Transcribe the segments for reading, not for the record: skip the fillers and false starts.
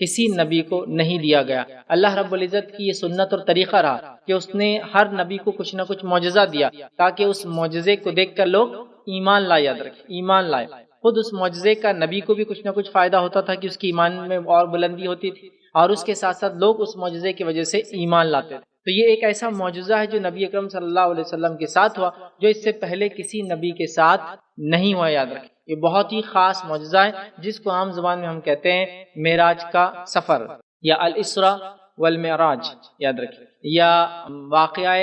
کسی نبی کو نہیں دیا گیا۔ اللہ رب العزت کی یہ سنت اور طریقہ رہا کہ اس نے ہر نبی کو کچھ نہ کچھ معجزہ دیا تاکہ اس معجزے کو دیکھ کر لوگ ایمان لائے، یاد رکھیں ایمان لائے۔ خود اس معجزے کا نبی کو بھی کچھ نہ کچھ فائدہ ہوتا تھا کہ اس کی ایمان میں اور بلندی ہوتی تھی، اور اس کے ساتھ ساتھ لوگ اس معجزے کی وجہ سے ایمان لاتے تھے۔ تو یہ ایک ایسا معجزہ ہے جو نبی اکرم صلی اللہ علیہ وسلم کے ساتھ ہوا، جو اس سے پہلے کسی نبی کے ساتھ نہیں ہوا، یاد رکھیں۔ یہ بہت ہی خاص معجزہ ہے جس کو عام زبان میں ہم کہتے ہیں معراج کا سفر یا الاسراء والمعراج، یاد رکھیں، یا واقعہ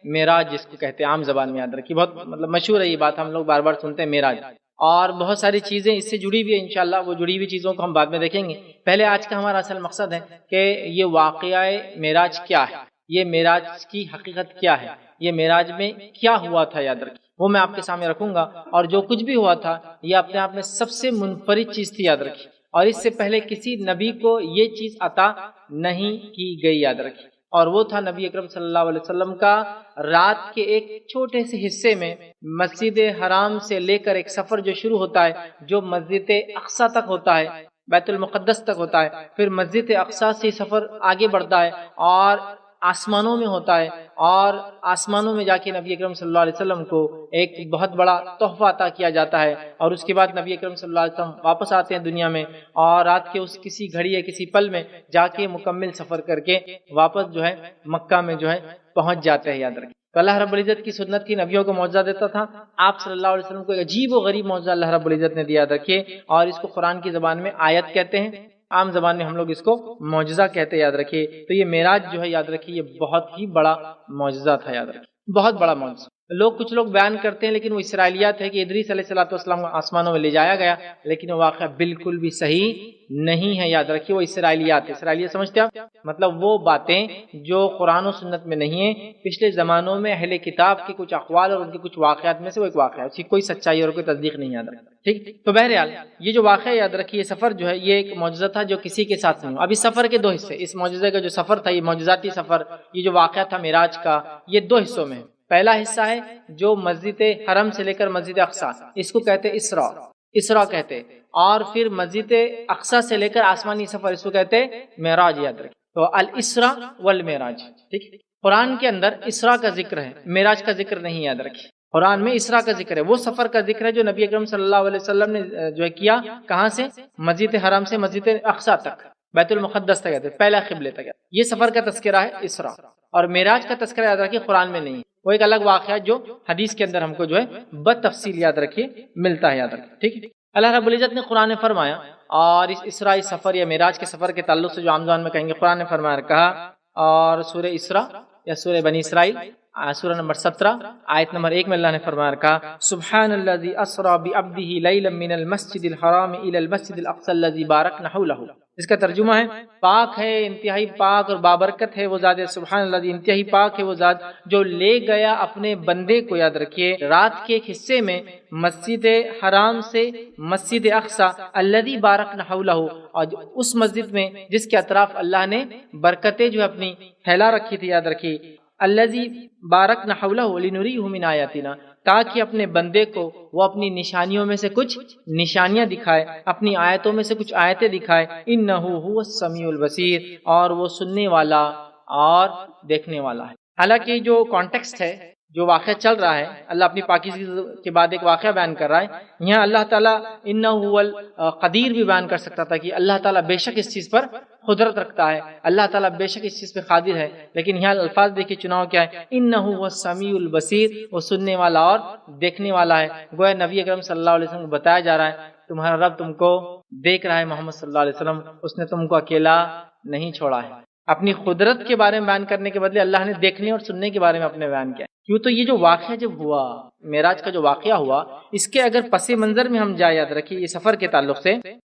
معراج جس کو کہتے ہیں عام زبان میں، یاد رکھیں۔ بہت مشہور ہے یہ بات، ہم لوگ بار بار سنتے ہیں معراج، اور بہت ساری چیزیں اس سے جڑی ہوئی ہیں۔ انشاءاللہ وہ جڑی ہوئی چیزوں کو ہم بعد میں دیکھیں گے۔ پہلے آج کا ہمارا اصل مقصد ہے کہ یہ واقعہ معراج کیا ہے، یہ معراج کی حقیقت کیا ہے، یہ معراج میں کیا ہوا تھا، یاد رکھیں، وہ میں آپ کے سامنے رکھوں گا۔ اور جو کچھ بھی ہوا تھا یہ اپنے آپ میں سب سے منفرد چیز تھی، یاد رکھیں، اور اس سے پہلے کسی نبی کو یہ چیز عطا نہیں کی گئی، یاد رکھیں۔ اور وہ تھا نبی اکرم صلی اللہ علیہ وسلم کا رات کے ایک چھوٹے سے حصے میں مسجد حرام سے لے کر ایک سفر جو شروع ہوتا ہے، جو مسجد اقصی تک ہوتا ہے، بیت المقدس تک ہوتا ہے، پھر مسجد اقصی سے سفر آگے بڑھتا ہے اور آسمانوں میں ہوتا ہے، اور آسمانوں میں جا کے نبی اکرم صلی اللہ علیہ وسلم کو ایک بہت بڑا تحفہ عطا کیا جاتا ہے، اور اس کے بعد نبی اکرم صلی اللہ علیہ وسلم واپس آتے ہیں دنیا میں، اور رات کے اس کسی گھڑی یا کسی پل میں جا کے مکمل سفر کر کے واپس جو ہے مکہ میں جو ہے پہنچ جاتے ہیں، یاد رکھیں۔ تو اللہ رب العزت کی سنت کی نبیوں کو معجزہ دیتا تھا، آپ صلی اللہ علیہ وسلم کو ایک عجیب و غریب معجزہ اللہ رب العزت نے دیا، رکھیے، اور اس کو قرآن کی زبان میں آیت کہتے ہیں، عام زبان میں ہم لوگ اس کو معجزہ کہتے ہیں، یاد رکھیے۔ تو یہ معراج جو ہے، یاد رکھیے، یہ بہت ہی بڑا معجزہ تھا، یاد رکھیے، بہت بڑا معجزہ۔ کچھ لوگ بیان کرتے ہیں، لیکن وہ اسرائیلیات ہے کہ ادریس علیہ السلام کو آسمانوں میں لے جایا گیا، لیکن وہ واقعہ بالکل بھی صحیح نہیں ہے، یاد رکھیے، وہ اسرائیلیات ہے۔ اسرائیلیات سمجھتے ہیں آپ؟ مطلب وہ باتیں جو قرآن و سنت میں نہیں ہیں، پچھلے زمانوں میں اہل کتاب کے کچھ اقوال اور ان کے کچھ واقعات میں سے وہ ایک واقعہ ہے، اس کی کوئی سچائی اور کوئی تصدیق نہیں، یاد رکھیں، ٹھیک۔ تو بہرحال یہ جو واقعہ، یاد رکھیے، سفر جو ہے یہ ایک معجزہ تھا جو کسی کے ساتھ نہیں ہوا۔ اب اس سفر کے دو حصے، اس معجزے کا جو سفر تھا، یہ معجزاتی سفر، یہ جو واقعہ تھا معراج کا، یہ دو حصوں میں ہے۔ پہلا حصہ ہے جو مسجد حرم سے لے کر مسجد اقصی، اس کو کہتے اسراء کہتے، اور پھر مسجد اقصی سے لے کر آسمانی سفر، اس کو کہتے معراج، یاد رکھیں۔ تو الاسراء والمعراج، ٹھیک۔ قرآن کے اندر اسراء کا ذکر ہے، معراج کا ذکر نہیں، یاد رکھیں۔ قرآن میں اسراء کا ذکر ہے، وہ سفر کا ذکر ہے جو نبی اکرم صلی اللہ علیہ وسلم نے جو ہے کیا، کہاں سے؟ مسجد حرم سے مسجد اقصی تک، بیت المقدس تک، پہلا قبلے تک، یہ سفر کا تذکرہ ہے اسراء۔ اور معراج کا تذکرہ، یاد رکھیے، قرآن میں نہیں، وہ ایک الگ واقعہ جو حدیث کے اندر ہم کو جو ہے بتفصیل، یاد رکھیے، ملتا ہے، یاد رکھیے، ٹھیک۔ اللہ رب العزت نے قرآن میں فرمایا، اور اس اسرائی سفر یا معراج کے سفر کے تعلق سے جو عام زبان میں کہیں گے، قرآن نے فرمایا کہا، اور سورہ اسراء یا سورہ بنی اسرائیل سورہ نمبر 17 آیت نمبر 1 میں اللہ نے فرمایا کہا، سبحان الذی اسری بعبدہ لیلا من المسجد الحرام الی المسجد الاقصی الذی بارکنا حولہ۔ اس کا ترجمہ ہے، پاک ہے، انتہائی پاک اور بابرکت ہے وہ ذات، سبحان اللہ، انتہائی پاک ہے وہ ذات جو لے گیا اپنے بندے کو، یاد رکھیے، رات کے ایک حصے میں مسجد حرام سے مسجد اقصی الذی بارکنا حولہ، اور اس مسجد میں جس کے اطراف اللہ نے برکتیں جو اپنی پھیلا رکھی تھی، یاد رکھیے، الذی بارکنا حولہ لنریہ من آیاتنا، تاکہ اپنے بندے کو وہ اپنی نشانیوں میں سے کچھ نشانیاں دکھائے، اپنی آیتوں میں سے کچھ آیتیں دکھائے، انہ هو السمیع البصیر، اور وہ سننے والا اور دیکھنے والا ہے۔ حالانکہ جو کانٹیکسٹ ہے، جو واقعہ چل رہا ہے، اللہ اپنی پاکیزگی کے بعد ایک واقعہ بیان کر رہا ہے، یہاں اللہ تعالیٰ انہ هو القدیر بھی بیان کر سکتا تھا کہ اللہ تعالیٰ بے شک اس چیز پر قدرت رکھتا ہے، اللہ تعالیٰ بے شک اس چیز پہ قادر ہے، لیکن یہاں الفاظ دیکھیے چناؤ کیا ہے، انہ هو السمیع البصیر، وہ سننے والا اور دیکھنے والا ہے۔ گویا نبی اکرم صلی اللہ علیہ وسلم کو بتایا جا رہا ہے تمہارا رب تم کو دیکھ رہا ہے، محمد صلی اللہ علیہ وسلم، اس نے تم کو اکیلا نہیں چھوڑا ہے۔ اپنی قدرت کے بارے میں بیان کرنے کے بدلے اللہ نے دیکھنے اور سننے کے بارے میں اپنے بیان کیا۔ کیوں؟ تو یہ جو واقعہ جب ہوا، معراج کا جو واقعہ ہوا، اس کے اگر پس منظر میں ہم جائیں، یاد رکھیے، یہ سفر کے تعلق سے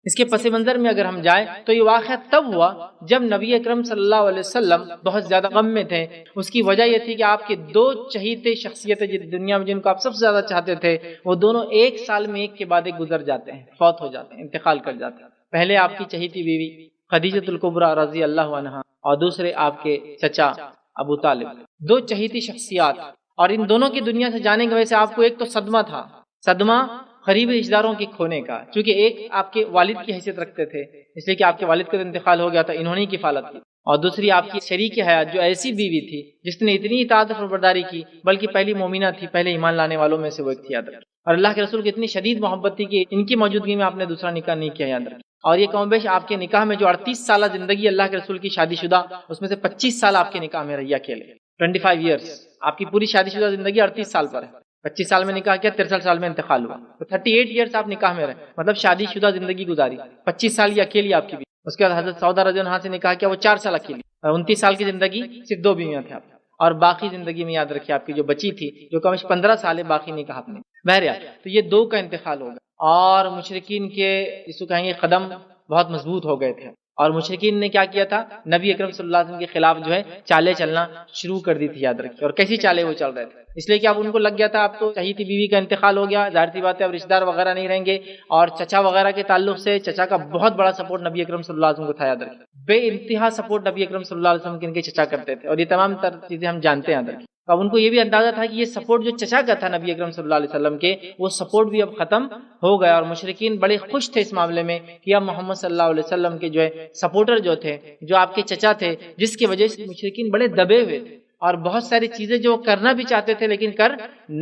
اس کے پس منظر میں اگر ہم جائیں تو یہ واقعہ تب ہوا جب نبی اکرم صلی اللہ علیہ وسلم بہت زیادہ غم میں تھے۔ اس کی وجہ یہ تھی کہ آپ کے دو چہیتے شخصیتیں دنیا میں جن کو آپ سب سے زیادہ چاہتے تھے، وہ دونوں ایک سال میں ایک کے بعد ایک گزر جاتے ہیں، فوت ہو جاتے ہیں، انتقال کر جاتے ہیں۔ پہلے آپ کی چہیتی بیوی خدیجۃ الکبریٰ رضی اللہ عنہا، اور دوسرے آپ کے چچا ابو طالب، دو چہیتی شخصیات، اور ان دونوں کی دنیا سے جانے کی وجہ سے آپ کو ایک تو صدمہ تھا، صدمہ قریبی رشتہ داروں کے کھونے کا، چونکہ ایک آپ کے والد کی حیثیت رکھتے تھے اس لیے کہ آپ کے والد کا انتقال ہو گیا تھا، انہوں نے کفالت کی، اور دوسری آپ کی شریک حیات جو ایسی بیوی تھی جس نے اتنی اطاعت و فرمانبرداری کی، بلکہ پہلی مومنہ تھی، پہلے ایمان لانے والوں میں سے وہ ایک تھی، یاد رکھیں۔ اور اللہ کے رسول کی اتنی شدید محبت تھی کہ ان کی موجودگی میں آپ نے دوسرا نکاح نہیں کیا، یاد رکھیں۔ اور یہ کم بیش آپ کے نکاح میں جو 38 سالہ زندگی اللہ کے رسول کی شادی شدہ، اس میں سے 25 سال آپ کے نکاح میں رہی اکیلے، 25 ایئرس آپ کی پوری شادی شدہ زندگی 38 سال پر ہے، 25 سال میں نکاح کیا، 63 سال میں انتقال ہوا، تو 38 ایئرس آپ نکاح میں رہے، مطلب شادی شدہ زندگی گزاری، 25 سال یہ اکیلی آپ کی بھی۔ اس کے بعد حضرت سعودہ رضی اللہ عنہا سے نکاح کیا، وہ 4 سال اکیلی، 29 سال کی زندگی صرف 2 بیویاں تھے آپ، اور باقی زندگی میں یاد رکھیے آپ کی جو بچی تھی جو کم از 15 سال ہے، باقی نکاح اپنے۔ بہرحال تو یہ 2 کا انتقال ہوگا، اور مشرکین کے جس کو کہیں گے قدم بہت مضبوط ہو گئے تھے، اور مشرکین نے کیا کیا تھا، نبی اکرم صلی اللہ علیہ وسلم کے خلاف جو ہے چالیں چلنا شروع کر دی تھی، یاد رکھیے۔ اور کیسی چالیں وہ چل رہے تھے، اس لیے کہ اب ان کو لگ گیا تھا اب تو صحیح تھی، بیوی کا انتقال ہو گیا، ظاہر سی بات ہے اب رشتہ دار وغیرہ نہیں رہیں گے، اور چچا وغیرہ کے تعلق سے چچا کا بہت بڑا سپورٹ نبی اکرم صلی اللہ علیہ وسلم کو تھا، یاد رکھیے، بے انتہا سپورٹ نبی اکرم صلی اللہ علیہ وسلم کے ان کے چچا کرتے تھے، اور یہ تمام تر چیزیں ہم جانتے ہیں، یاد رکھیے۔ اب ان کو یہ بھی اندازہ تھا کہ یہ سپورٹ جو چچا کا تھا نبی اکرم صلی اللہ علیہ وسلم کے، وہ سپورٹ بھی اب ختم ہو گیا، اور مشرکین بڑے خوش تھے اس معاملے میں کہ اب محمد صلی اللہ علیہ وسلم کے جو ہے سپورٹر جو تھے، جو آپ کے چچا تھے، جس کی وجہ سے مشرکین بڑے دبے ہوئے تھے، اور بہت ساری چیزیں جو کرنا بھی چاہتے تھے لیکن کر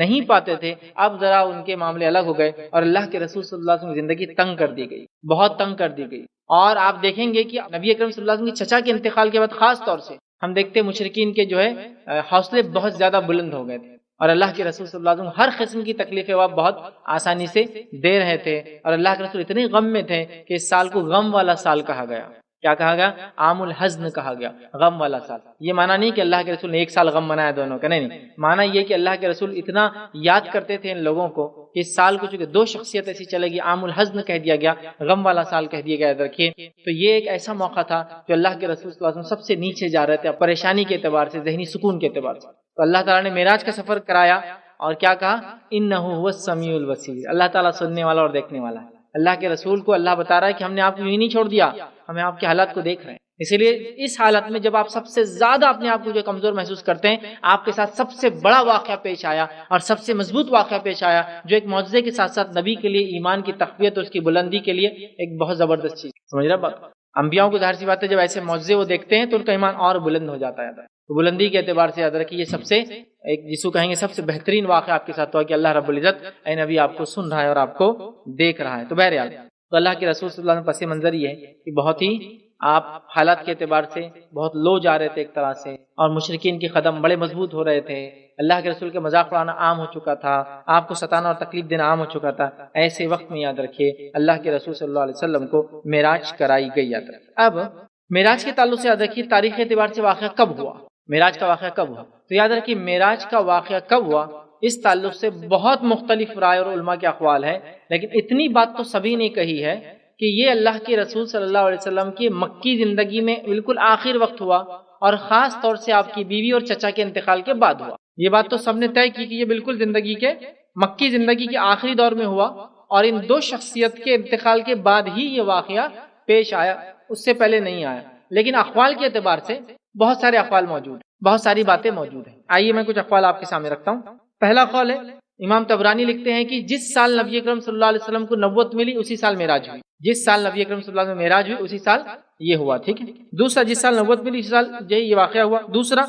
نہیں پاتے تھے، اب ذرا ان کے معاملے الگ ہو گئے، اور اللہ کے رسول صلی اللہ علیہ وسلم کی زندگی تنگ کر دی گئی، بہت تنگ کر دی گئی۔ اور آپ دیکھیں گے کہ نبی اکرم صلی اللہ علیہ وسلم کے چچا کے انتقال کے بعد خاص طور سے ہم دیکھتے ہیں مشرکین کے جو ہے حوصلے بہت زیادہ بلند ہو گئے تھے، اور اللہ کے رسول صلی اللہ علیہ وسلم ہر قسم کی تکلیفیں وہ بہت آسانی سے دے رہے تھے، اور اللہ کے رسول اتنے غم میں تھے کہ اس سال کو غم والا سال کہا گیا۔ کیا کہا گیا؟ عام الحزن کہا گیا، غم والا سال۔ یہ معنی نہیں کہ اللہ کے رسول نے 1 سال غم منایا دونوں کا، نہیں، معنی یہ کہ اللہ کے رسول اتنا یاد کرتے تھے ان لوگوں کو کہ اس سال کو چونکہ 2 شخصیت ایسی چلے گی، عام الحزن کہہ دیا گیا، غم والا سال کہہ دیا گیا، یاد رکھیے۔ تو یہ ایک ایسا موقع تھا جو اللہ کے رسول صلی اللہ علیہ وسلم سب سے نیچے جا رہے تھے پریشانی کے اعتبار سے، ذہنی سکون کے اعتبار سے، تو اللہ تعالیٰ نے معراج کا سفر کرایا، اور کیا کہا، انہ هو السمیع البصیر، اللہ تعالیٰ سننے والا اور دیکھنے والا ہے۔ اللہ کے رسول کو اللہ بتا رہا ہے کہ ہم نے آپ کو یوں نہیں چھوڑ دیا، ہمیں آپ کے حالات کو دیکھ رہے ہیں۔ اسی لیے اس حالت میں جب آپ سب سے زیادہ اپنے آپ کو جو کمزور محسوس کرتے ہیں، آپ کے ساتھ سب سے بڑا واقعہ پیش آیا اور سب سے مضبوط واقعہ پیش آیا، جو ایک معجزے کے ساتھ ساتھ نبی کے لیے ایمان کی تقویت اور اس کی بلندی کے لیے ایک بہت زبردست چیز، سمجھ رہے بات؟ انبیاؤں کو ظاہر سی بات ہے جب ایسے معجزے وہ دیکھتے ہیں تو ان کا ایمان اور بلند ہو جاتا ہے، تو بلندی کے اعتبار سے یاد رکھیے یہ سب سے ایک جسو کہیں گے سب سے بہترین واقعہ آپ کے ساتھ ہوا کہ اللہ رب العزت اے نبی آپ کو سن رہا ہے اور آپ کو دیکھ رہا ہے۔ تو بہرحال تو اللہ کے رسول صلی اللہ علیہ وسلم پس منظر یہ ہے کہ بہت ہی آپ حالات کے اعتبار سے بہت لو جا رہے تھے ایک طرح سے، اور مشرکین کے قدم بڑے مضبوط ہو رہے تھے، اللہ کے رسول کے مذاق اڑانا عام ہو چکا تھا، آپ کو ستانا اور تکلیف دینا عام ہو چکا تھا۔ ایسے وقت میں یاد رکھیے اللہ کے رسول صلی اللہ علیہ وسلم کو معراج کرائی گئی، یاد رکھیے۔ اب معراج کے تعلق سے یاد رکھیے تاریخ کے اعتبار سے واقعہ کب ہوا، معراج کا واقعہ کب ہوا، تو یاد رکھیے معراج کا واقعہ کب ہوا اس تعلق سے بہت مختلف رائے اور علماء کے اقوال ہیں، لیکن اتنی بات تو سبھی نے کہی ہے کہ یہ اللہ کے رسول صلی اللہ علیہ وسلم کی مکی زندگی میں بالکل آخر وقت ہوا، اور خاص طور سے آپ کی بیوی اور چچا کے انتقال کے بعد ہوا۔ یہ بات تو سب نے طے کی کہ یہ بالکل زندگی کے مکی زندگی کے آخری دور میں ہوا، اور ان 2 شخصیت کے انتقال کے بعد ہی یہ واقعہ پیش آیا، اس سے پہلے نہیں آیا۔ لیکن اقوال کے اعتبار سے بہت سارے اقوال موجود ہیں، بہت ساری باتیں موجود ہیں۔ آئیے میں کچھ اقوال آپ کے سامنے رکھتا ہوں۔ پہلا قول ہے امام طبرانی لکھتے ہیں کہ جس سال نبی اکرم صلی اللہ علیہ وسلم کو نبوت ملی اسی سال معراج ہوئی، جس سال نبی اکرم صلی اللہ علیہ وسلم معراج ہوئی اسی سال یہ ہوا، ٹھیک ہے۔ دوسرا جس سال نبوت ملی اسی سال یہ واقعہ ہوا۔ دوسرا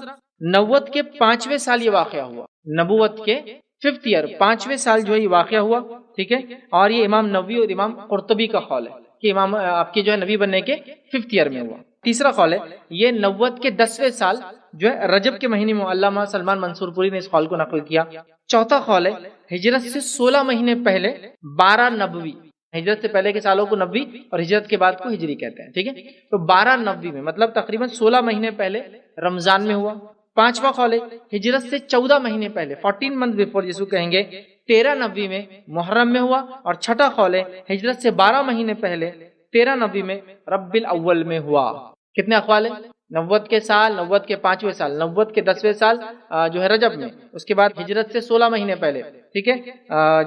نبوت کے 5ویں سال یہ واقعہ ہوا، نبوت کے 5th ایئر 5ویں سال جو ہے یہ واقعہ ہوا، ٹھیک ہے۔ اور یہ امام نووی اور امام قرطبی کا قول ہے کہ امام آپ کے جو ہے نبی بننے کے 5th ایئر میں ہوا۔ تیسرا قول ہے یہ نبوت کے 10ویں سال جو ہے رجب کے مہینے میں، علامہ سلمان منصور پوری نے اس قول کو نقل کیا۔ چوتھا قول ہے ہجرت سے 16 مہینے پہلے 12 نبوی، ہجرت سے پہلے کے سالوں کو نبوی اور ہجرت کے بعد کو ہجری کہتے ہیں، ٹھیک ہے۔ تو 12 نبوی میں مطلب تقریباً 16 مہینے پہلے رمضان میں ہوا۔ پانچواں قول ہے ہجرت سے 14 مہینے پہلے 14 منتھ بیفور جس کو کہیں گے 13 نبوی میں محرم میں ہوا۔ اور چھٹا قول ہے ہجرت سے 12 مہینے پہلے 13 نبوی میں ربیع الاول میں ہوا۔ کتنے اقوال ہیں؟ نبوت کے سال، نبوت کے 5ویں سال، نبوت کے 10ویں سال جو ہے رجب میں، اس کے بعد ہجرت سے 16 مہینے پہلے، ٹھیک ہے،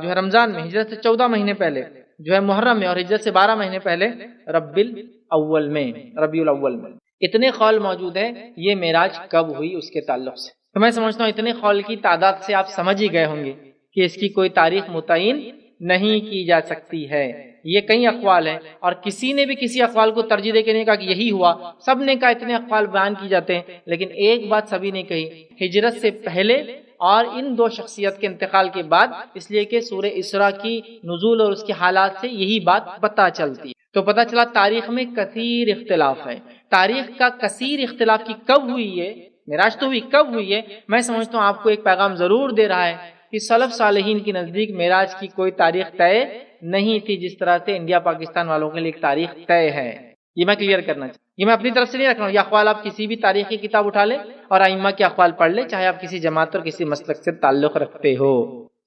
جو ہے رمضان میں، ہجرت سے 14 مہینے پہلے جو ہے محرم میں، اور ہجرت سے 12 مہینے پہلے ربیع الاول میں، ربیع الاول میں۔ اتنے قول موجود ہیں یہ معراج کب ہوئی اس کے تعلق سے۔ تو میں سمجھتا ہوں اتنے قول کی تعداد سے آپ سمجھ ہی گئے ہوں گے کہ اس کی کوئی تاریخ متعین نہیں کی جا سکتی ہے۔ یہ کئی اقوال ہیں اور کسی نے بھی کسی اقوال کو ترجیح دے کے نہیں کہا کہ یہی ہوا، سب نے کہا اتنے اقوال بیان کی جاتے ہیں، لیکن ایک بات سبھی نے کہی، ہجرت سے پہلے اور ان دو شخصیت کے انتقال کے بعد، اس لیے کہ سورہ اسراء کی نزول اور اس کے حالات سے یہی بات پتہ چلتی ہے۔ تو پتہ چلا تاریخ میں کثیر اختلاف ہے۔ تاریخ کا کثیر اختلاف کی کب ہوئی ہے، معراج تو ہوئی، کب ہوئی ہے؟ میں سمجھتا ہوں آپ کو ایک پیغام ضرور دے رہا ہے کہ سلف صالحین کے نزدیک معراج کی کوئی تاریخ طے نہیں تھی، جس طرح سے انڈیا پاکستان والوں کے لیے ایک تاریخ طے ہے۔ یہ میں کلیئر کرنا چاہتا ہوں، یہ میں اپنی طرف سے نہیں رکھ رہا ہوں، یہ اقوال آپ کسی بھی تاریخ کی کتاب اٹھا لیں اور ائمہ کے اقوال پڑھ لیں، چاہے آپ کسی جماعت اور کسی مسلک سے تعلق رکھتے ہو۔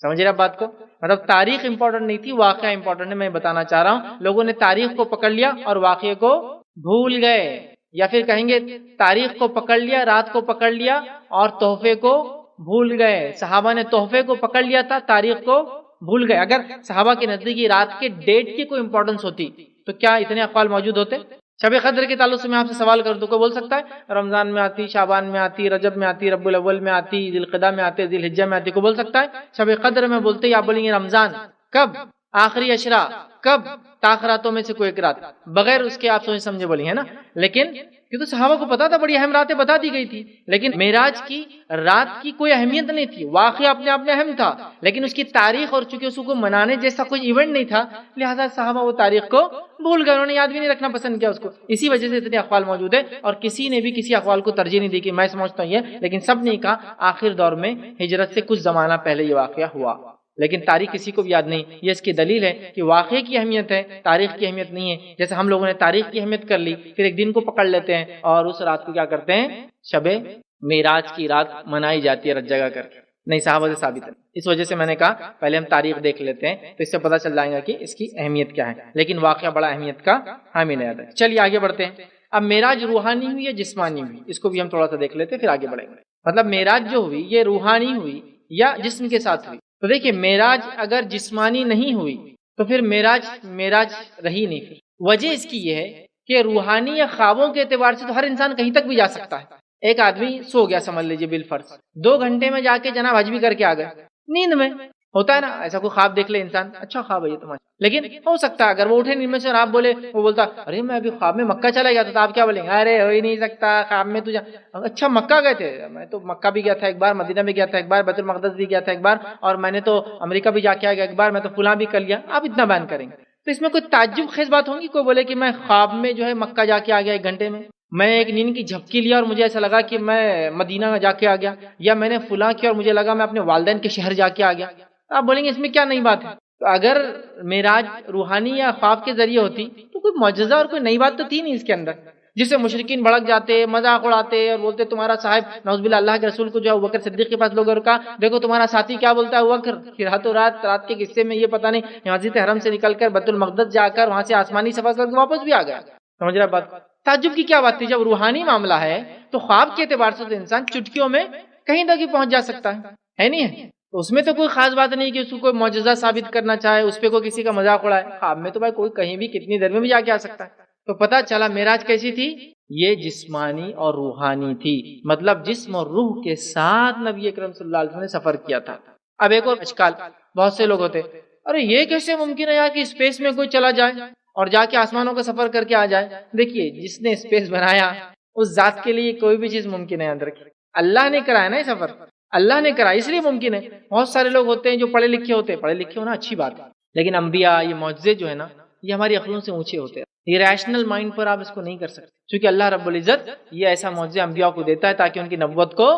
سمجھ رہے آپ بات کو؟ مطلب تاریخ امپورٹنٹ نہیں تھی، واقعہ امپورٹنٹ ہے۔ میں بتانا چاہ رہا ہوں لوگوں نے تاریخ کو پکڑ لیا اور واقعے کو بھول گئے، یا پھر کہیں گے تاریخ کو پکڑ لیا، رات کو پکڑ لیا اور تحفے کو بھول گئے۔ صحابہ نے تحفے کو پکڑ لیا تھا، تاریخ کو بھول گئے۔ اگر صحابہ کے نزدیک رات کے ڈیٹ کی کوئی امپورٹنس ہوتی تو کیا اتنے اقوال موجود ہوتے؟ شب قدر کے تعلق سے میں آپ سے سوال کروں تو کوئی بول سکتا ہے رمضان میں آتی، شعبان میں آتی، رجب میں آتی، ربیع الاول میں آتی، ذی القعدہ میں آتی، ذی الحجہ میں آتی؟ کوئی بول سکتا ہے؟ شب قدر میں بولتے یا بولیں گے رمضان کب، آخری عشرہ کب، تاخراتوں میں سے کوئی ایک رات، بغیر اس کے آپ سوچ سمجھے بولیں گے نا۔ لیکن یہ تو صحابہ کو پتا تھا، بڑی اہم راتیں بتا دی گئی تھی، لیکن معراج کی رات کی کوئی اہمیت نہیں تھی، واقعہ اپنے آپ میں اہم تھا، لیکن اس کی تاریخ اور چونکہ اس کو منانے جیسا کوئی ایونٹ نہیں تھا، لہذا صحابہ وہ تاریخ کو بھول گئے، انہوں نے یاد بھی نہیں رکھنا پسند کیا اس کو۔ اسی وجہ سے اتنے اقوال موجود ہیں اور کسی نے بھی کسی اقوال کو ترجیح نہیں دی کہ میں سمجھتا ہوں یہ، لیکن سب نے کہا آخر دور میں ہجرت سے کچھ زمانہ پہلے یہ واقعہ ہوا، لیکن تاریخ کسی کو بھی یاد نہیں۔ یہ اس کی دلیل ہے کہ واقعے کی اہمیت ہے، تاریخ کی اہمیت نہیں ہے۔ جیسے ہم لوگوں نے تاریخ کی اہمیت کر لی، پھر ایک دن کو پکڑ لیتے ہیں اور اس رات کو کیا کرتے ہیں، شب معراج کی رات منائی جاتی ہے رت جگہ کر کے۔ نہیں، صحابہ سے ثابت ہے۔ اس وجہ سے میں نے کہا پہلے ہم تاریخ دیکھ لیتے ہیں تو اس سے پتہ چل جائے گا کہ اس کی اہمیت کیا ہے، لیکن واقعہ بڑا اہمیت کا حامل ہے۔ چلیے آگے بڑھتے ہیں۔ اب معراج روحانی ہوئی یا جسمانی ہوئی، اس کو بھی ہم تھوڑا سا دیکھ لیتے ہیں پھر آگے بڑھیں گے۔ مطلب معراج جو ہوئی یہ روحانی ہوئی یا جسم کے ساتھ ہوئی؟ تو دیکھیے معراج اگر جسمانی نہیں ہوئی تو پھر معراج رہی نہیں۔ پھر وجہ اس کی یہ ہے کہ روحانی یا خوابوں کے اعتبار سے تو ہر انسان کہیں تک بھی جا سکتا ہے۔ ایک آدمی سو گیا سمجھ لیجیے بالفرض، 2 گھنٹے میں جا کے جناب حج بھی کر کے آ گئے، نیند میں ہوتا ہے نا ایسا، کوئی خواب دیکھ لے انسان، اچھا خواب ہے یہ تمہارا، لیکن ہو سکتا ہے اگر وہ اٹھے نیند میں سے اور آپ بولے، وہ بولتا ارے میں ابھی خواب میں مکہ چلا گیا تھا، تو آپ کیا بولیں گے؟ ارے ہو ہی نہیں سکتا، خواب میں تجھے اچھا مکہ گئے تھے؟ میں تو مکہ بھی گیا تھا ایک بار، مدینہ بھی گیا تھا ایک بار، بیت المقدس بھی گیا تھا ایک بار، اور میں نے تو امریکہ بھی جا کے آ گیا ایک بار، میں تو فلاں بھی کر لیا۔ آپ اتنا بیان کریں گے تو اس میں کوئی تعجب خیز بات ہوگی؟ کوئی بولے کہ میں خواب میں جو ہے مکہ جا کے آ گیا 1 گھنٹے میں ایک نیند کی جھپکی لیا اور مجھے ایسا لگا کہ میں مدینہ جا کے آ گیا، یا میں نے فلاں کیا اور مجھے لگا میں اپنے والدین کے شہر جا کے آ گیا؟ آپ بولیں گے اس میں کیا نئی بات ہے؟ تو اگر معراج روحانی یا خواب کے ذریعے ہوتی تو کوئی معجزہ اور کوئی نئی بات تو تھی نہیں اس کے اندر، جس سے مشرکین بھڑک جاتے، مذاق اڑاتے اور بولتے تمہارا صاحب نعوذ باللہ اللہ کے رسول کو جو ہے ابوبکر صدیق کے پاس لوگ اور کہا دیکھو تمہارا ساتھی کیا بولتا ہے ابوبکر، پھر رات کے قصے میں یہ پتہ نہیں مسجد حرم سے نکل کر بیت المقدس جا کر وہاں سے آسمانی سفر کر کے واپس بھی آ گیا۔ سمجھ رہے بات؟ تعجب کی کیا بات تھی؟ جب روحانی معاملہ ہے تو خواب کے اعتبار سے تو انسان چٹکیوں میں کہیں تک ہی پہنچ جا سکتا ہے نہیں ہے؟ تو اس میں تو کوئی خاص بات نہیں کہ اس کو کوئی معجزہ ثابت کرنا چاہے، اس پہ کوئی کسی کا مذاق اڑائے۔ خواب میں تو بھائی کوئی کہیں بھی کتنی دیر میں بھی جا کے آ سکتا ہے۔ تو پتہ چلا معراج کیسی تھی؟ یہ جسمانی اور روحانی تھی، مطلب جسم اور روح کے ساتھ نبی اکرم صلی اللہ علیہ وسلم نے سفر کیا تھا۔ اب ایک اور اشکال، بہت سے لوگ ہوتے ارے یہ کیسے ممکن ہے یار کہ اسپیس میں کوئی چلا جائے اور جا کے آسمانوں کا سفر کر کے آ جائے؟ دیکھیے جس نے اسپیس بنایا اس ذات کے لیے کوئی بھی چیز ممکن ہے، یاد رکھیے اللہ نے کرایا نا یہ سفر، اللہ نے کرا اس لیے ممکن ہے۔ بہت سارے لوگ ہوتے ہیں جو پڑھے لکھے ہوتے ہیں، پڑھے لکھے ہونا اچھی بات ہے، لیکن انبیاء یہ معجزے جو ہے نا یہ ہماری عقلوں سے اونچے ہوتے ہیں، یہ ریشنل مائنڈ پر آپ اس کو نہیں کر سکتے، کیونکہ اللہ رب العزت یہ ایسا معجزہ انبیاء کو دیتا ہے تاکہ ان کی نبوت کو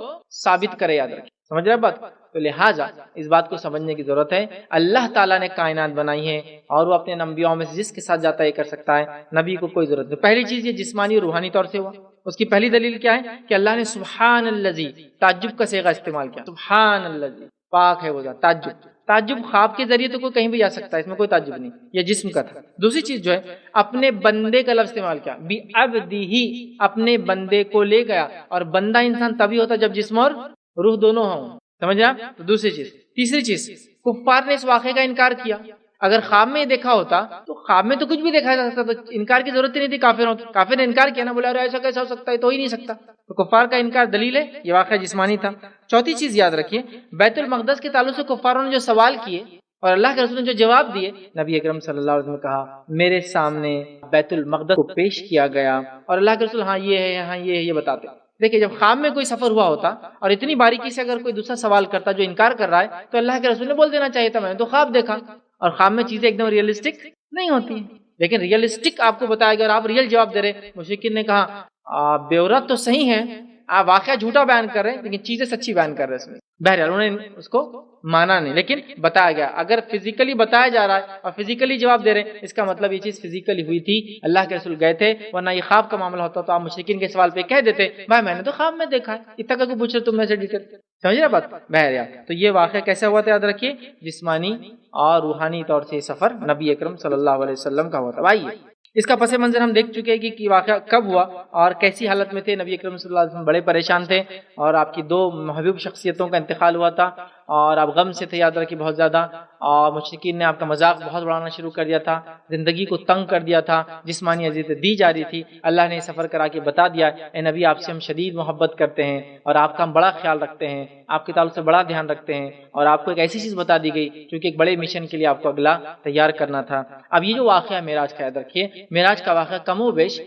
ثابت کرے، یاد رکھیں۔ سمجھ رہے بات؟ تو لہٰذا اس بات کو سمجھنے کی ضرورت ہے اللہ تعالیٰ نے کائنات بنائی ہے اور وہ اپنے انبیاء میں سے جس کے ساتھ جاتا ہے یہ کر سکتا ہے، نبی کو کوئی ضرورت نہیں۔ پہلی چیز یہ جسمانی اور روحانی طور سے ہوا، اس کی پہلی دلیل کیا ہے کہ اللہ نے سبحان الذی، تعجب کا صیغہ استعمال کیا، سبحان الذی، پاک ہے وہ ذات۔ تعجب خواب کے ذریعے تو کوئی کہیں بھی جا سکتا ہے، اس میں کوئی تعجب نہیں، یہ جسم کا تھا۔ دوسری چیز جو ہے اپنے بندے کا لفظ استعمال کیا، بعبدہ، اپنے بندے کو لے گیا، اور بندہ انسان تبھی ہوتا جب جسم اور روح دونوں ہوں، سمجھ آپ؟ تو دوسری چیز۔ تیسری چیز، کفار نے اس واقعے کا انکار کیا، اگر خواب میں دیکھا ہوتا تو خواب میں تو کچھ بھی دیکھا جا سکتا، تو انکار کی ضرورت ہی نہیں تھی کافروں کی، کافر نے انکار کیا نا، بولا ارے ایسا کیسا ہو سکتا ہے، تو ہی نہیں سکتا، تو کفار کا انکار دلیل ہے یہ واقعہ جسمانی تھا۔ چوتھی چیز یاد رکھیے، بیت المقدس کے تعلق سے کفاروں نے جو سوال کیے اور اللہ کے رسول نے جو جواب دیے، نبی اکرم صلی اللہ علیہ وسلم نے کہا میرے سامنے بیت المقدس کو پیش کیا گیا، اور اللہ کے رسول ہاں یہ ہے، ہاں یہ ہے، یہ بتاتے۔ دیکھیں جب خواب میں کوئی سفر ہوا ہوتا اور اتنی باریکی سے اگر کوئی دوسرا سوال کرتا جو انکار کر رہا ہے، تو اللہ کے رسول نے بول دینا چاہیے تھا میں نے تو خواب دیکھا۔ اور خواب میں چیزیں ایک دم ریئلسٹک نہیں ہوتی ہیں، لیکن ریئلسٹک آپ کو بتایا گیا اور آپ ریئل جواب دے رہے۔ مشرکین نے کہا بیورت تو صحیح ہے، آپ واقعہ جھوٹا بیان کر رہے ہیں لیکن چیزیں سچی بیان کر رہے ہیں اس میں۔ بہرحال انہوں نے اس کو مانا نہیں، لیکن بتایا گیا۔ اگر فزیکلی بتایا جا رہا ہے اور فزیکلی جواب دے رہے ہیں، اس کا مطلب یہ چیز فزیکلی ہوئی تھی، اللہ کے رسول گئے تھے، ورنہ یہ خواب کا معاملہ ہوتا تو آپ مشرکین کے سوال پہ کہہ دیتے بھائی میں نے تو خواب میں دیکھا ہے، اتنا کو پوچھ رہے تم میں سے ڈیٹیل۔ سمجھ رہے بات؟ بہرحال تو یہ واقعہ کیسا ہوا تھا یاد رکھیے، جسمانی اور روحانی طور سے یہ سفر نبی اکرم صلی اللہ علیہ وسلم کا ہوا تھا۔ آئیے اس کا پس منظر ہم دیکھ چکے ہیں کہ واقعہ کب ہوا اور کیسی حالت میں تھے۔ نبی اکرم صلی اللہ علیہ وسلم بڑے پریشان تھے اور آپ کی دو محبوب شخصیتوں کا انتقال ہوا تھا اور آپ غم سے تھے یاد رکھیے بہت زیادہ، اور مشرکین نے آپ کا مذاق بہت بڑھانا شروع کر دیا تھا، زندگی کو تنگ کر دیا تھا، جسمانی اذیتیں دی جا رہی تھی۔ اللہ نے سفر کرا کے بتا دیا اے نبی آپ سے ہم شدید محبت کرتے ہیں اور آپ کا ہم بڑا خیال رکھتے ہیں، آپ کے تعلق سے بڑا دھیان رکھتے ہیں، اور آپ کو ایک ایسی چیز بتا دی گئی کیونکہ ایک بڑے مشن کے لیے آپ کو اگلا تیار کرنا تھا۔ اب یہ جو واقعہ معراج کا یاد رکھیے، معراج کا واقعہ کم و بیش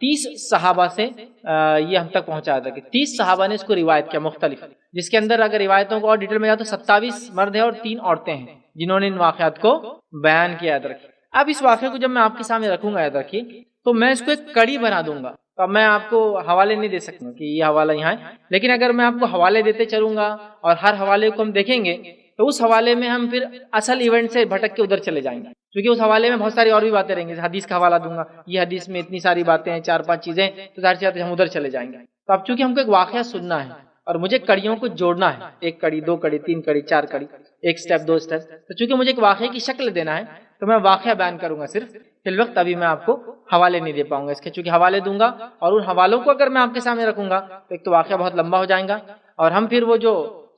30 صحابہ سے یہ ہم تک پہنچایا تھا کہ 30 صحابہ نے اس کو روایت کیا مختلف، جس کے اندر اگر روایتوں کو اور ڈیٹیل میں جاؤ تو 27 مرد ہیں اور 3 عورتیں ہیں جنہوں نے ان واقعات کو بیان کیا یاد رکھیے۔ اب اس واقعے کو جب میں آپ کے سامنے رکھوں گا یاد رکھیے تو میں اس کو ایک کڑی بنا دوں گا، تو میں آپ کو حوالے نہیں دے سکتا کہ یہ حوالہ یہاں ہے، لیکن اگر میں آپ کو حوالے دیتے چلوں گا اور ہر حوالے کو ہم دیکھیں گے تو اس حوالے میں ہم پھر اصل ایونٹ سے بھٹک کے ادھر چلے جائیں گے، کیونکہ اس حوالے میں بہت ساری اور بھی باتیں رہیں گی۔ حدیث کا حوالہ دوں گا، یہ حدیث میں اتنی ساری باتیں ہیں، 4-5 چیزیں، تو ظاہر سی بات ہے ہم ادھر چلے جائیں گے۔ تو اب چونکہ ہم کو ایک واقعہ سننا ہے اور مجھے کڑیوں کو جوڑنا ہے، 1 کڑی 2 کڑی 3 کڑی 4 کڑی، 1 سٹیپ 2 سٹیپ، تو چونکہ مجھے ایک واقعے کی شکل دینا ہے تو میں واقعہ بیان کروں گا صرف فی الوقت، ابھی میں آپ کو حوالے نہیں دے پاؤں گا اس کے، چونکہ حوالے دوں گا اور ان حوالوں کو اگر میں آپ کے سامنے رکھوں گا تو ایک تو واقعہ بہت لمبا ہو جائے گا اور ہم پھر وہ جو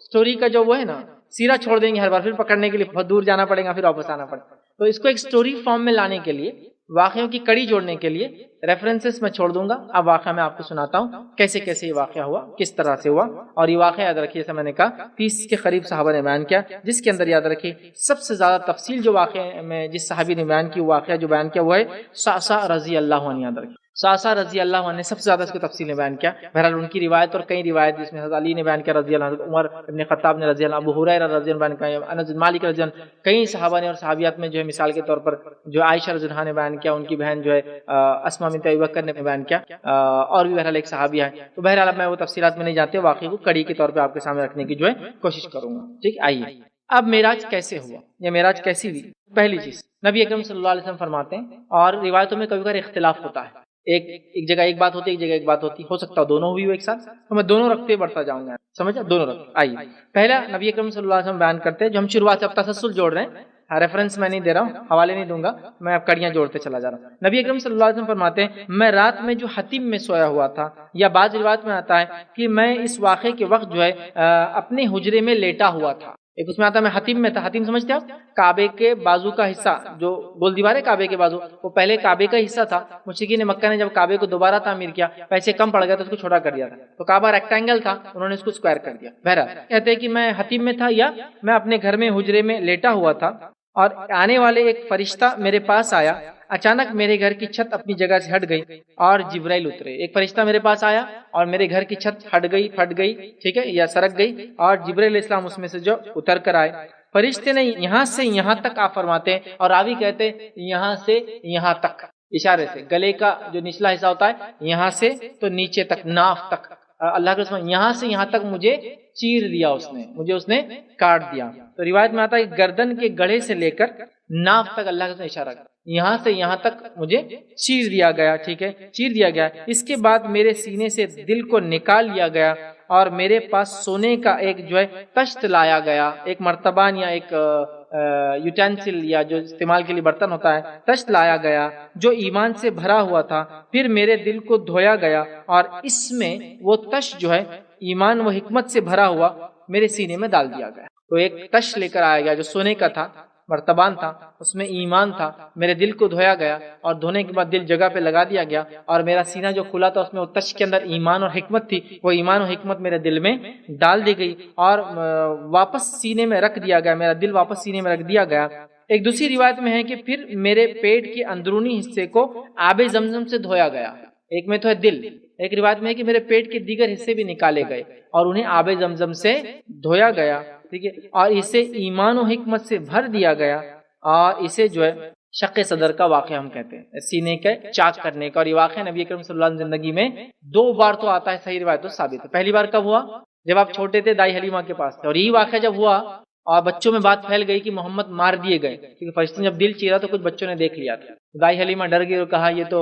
سٹوری کا جو وہ ہے نا سیرا چھوڑ دیں گے ہر بار، پھر پکڑنے کے لیے بہت دور جانا پڑے گا، پھر واپس آنا پڑے گا۔ تو اس کو ایک سٹوری فارم میں لانے کے لیے، واقعوں کی کڑی جوڑنے کے لیے ریفرنسز میں چھوڑ دوں گا۔ اب واقعہ میں آپ کو سناتا ہوں کیسے کیسے یہ واقعہ ہوا، کس طرح سے ہوا، اور یہ واقعہ یاد رکھیے جیسا میں نے کہا 30 کے قریب صحابہ نے بیان کیا، جس کے اندر یاد رکھیے سب سے زیادہ تفصیل جو واقعہ میں جس صحابی نے بیان کی، واقعہ جو بیان کیا وہ ہے صعصع رضی اللہ عنہ۔ یاد رکھیے صعصع رضی اللہ عنہ نے سب سے زیادہ اس کو تفصیل میں بیان کیا۔ بہرحال ان کی روایت اور کئی روایت جس میں حضرت علی نے بیان کیا رضی اللہ عنہ، عمر ابن خطاب نے رضی اللہ عنہ، ابو ہریرہ رضی اللہ عنہ بیان کیا، انس بن مالک رضی اللہ عنہ، کئی صحابہ نے اور صحابیات میں جو ہے مثال کے طور پر جو عائشہ رضی اللہ عنہا نے بیان کیا، ان کی بہن جو ہے اسماء بنت ابی بکر نے بیان کیا، اور بھی بہرحال ایک صحابیہ ہیں۔ تو بہرحال اب میں وہ تفصیلات میں نہیں جاتے، واقعے کو کڑی کے طور پہ آپ کے سامنے رکھنے کی جو ہے کوشش کروں گا۔ ٹھیک، آئیے اب معراج کیسے ہوا یا معراج کیسی ہوئی۔ پہلی چیز نبی اکرم صلی اللہ علیہ وسلم فرماتے ہیں، اور روایتوں میں کبھی کبھی اختلاف ہوتا ہے، ایک جگہ ایک بات ہوتی ہے، ایک جگہ ایک بات ہوتی ہے، ہو سکتا ہے دونوں ہوئی ہو ایک ساتھ، تو میں دونوں رکھتے بڑھتا جاؤں گا، سمجھا، دونوں رکھتے۔ آئیے پہلا نبی اکرم صلی اللہ علیہ وسلم بیان کرتے ہیں، جو ہم شروعات سے اب تسلسل جوڑ رہے ہیں، ریفرنس میں نہیں دے رہا ہوں، حوالے نہیں دوں گا، میں اب کڑیاں جوڑتے چلا جا رہا ہوں۔ نبی اکرم صلی اللہ علیہ وسلم فرماتے ہیں میں رات میں جو حتیم میں سویا ہوا تھا، یا بعض روایت میں آتا ہے کہ میں اس واقعے کے وقت جو ہے اپنے حجرے میں لیٹا ہوا تھا۔ ایک اس میں آتا ہے میں حتیم میں تھا، حتیم سمجھتے آپ کعبے کے بازو کا حصہ، جو گول دیوار ہے کعبے کے بازو، وہ پہلے کعبے کا حصہ تھا۔ مشرکین مکہ نے جب کعبے کو دوبارہ تعمیر کیا، پیسے کم پڑ گئے تو اس کو چھوٹا کر دیا تھا، تو کعبہ ریکٹینگل تھا، انہوں نے اس کو اسکوائر کر دیا۔ بہرحال کہتے ہیں کہ میں حتیم میں تھا یا میں اپنے گھر میں حجرے میں لیٹا ہوا تھا، اور آنے والے ایک فرشتہ میرے پاس آیا، اچانک میرے گھر کی چھت اپنی جگہ سے ہٹ گئی اور جبرائیل اترے۔ ایک فرشتہ میرے پاس آیا اور میرے گھر کی چھت ہٹ گئی، ٹھیک ہے، یا سرک گئی، اور جبرائیل علیہ السلام اس میں سے جو اتر کر آئے۔ فرشتے نے یہاں سے یہاں تک آپ فرماتے ہیں، اور راوی کہتے ہیں یہاں سے یہاں تک، اشارے سے گلے کا جو نچلا حصہ ہوتا ہے یہاں سے تو نیچے تک، ناف تک، اللہ کے رسول یہاں سے یہاں تک مجھے چیر دیا، مجھے اس نے کاٹ دیا۔ تو روایت میں آتا ہے گردن کے گڑھے سے لے کر ناف تک اللہ کے اشارہ کر، یہاں سے یہاں تک مجھے چیر دیا گیا، ٹھیک ہے، چیر دیا گیا۔ اس کے بعد میرے سینے سے دل کو نکال لیا گیا اور میرے پاس سونے کا ایک جو ہے تشت لایا گیا، ایک مرتبان یا ایک یوٹینسل یا جو استعمال کے لیے برتن ہوتا ہے، تشت لایا گیا جو ایمان سے بھرا ہوا تھا۔ پھر میرے دل کو دھویا گیا اور اس میں وہ تشت جو ہے ایمان و حکمت سے بھرا ہوا میرے سینے میں ڈال دیا گیا۔ تو ایک تشت لے کر آیا گیا جو سونے کا تھا، مرتبان تھا، اس میں ایمان تھا، میرے دل کو دھویا گیا اور دھونے کے بعد دل جگہ پہ لگا دیا گیا، اور میرا سینہ جو کھلا تھا اس میں تش کے اندر ایمان اور حکمت تھی، وہ ایمان اور حکمت میرے دل میں ڈال دی گئی اور واپس سینے میں رکھ دیا گیا، میرا دل واپس سینے میں رکھ دیا گیا۔ ایک دوسری روایت میں ہے کہ پھر میرے پیٹ کے اندرونی حصے کو آب زمزم سے دھویا گیا، ایک میں تو ہے دل، ایک روایت میں ہے کہ میرے پیٹ کے دیگر حصے بھی نکالے گئے اور انہیں آب زمزم سے دھویا گیا، ٹھیک ہے، اور اسے ایمان و حکمت سے بھر دیا گیا، اور اسے جو ہے شق صدر کا واقعہ ہم کہتے ہیں، سینے کے چاک کرنے کا، اور یہ واقعہ نبی اکرم صلی اللہ علیہ وسلم زندگی میں 2 بار تو آتا ہے، صحیح روایت تو ثابت ہے۔ پہلی بار کب ہوا؟ جب آپ چھوٹے تھے، دائی حلیمہ کے پاس تھے، اور یہی واقعہ جب ہوا اور بچوں میں بات پھیل گئی کہ محمد مار دیے گئے، کیونکہ فرشتے نے جب دل چیرا تو کچھ بچوں نے دیکھ لیا تھا، دائی حلیمہ ڈر گئی اور کہا یہ تو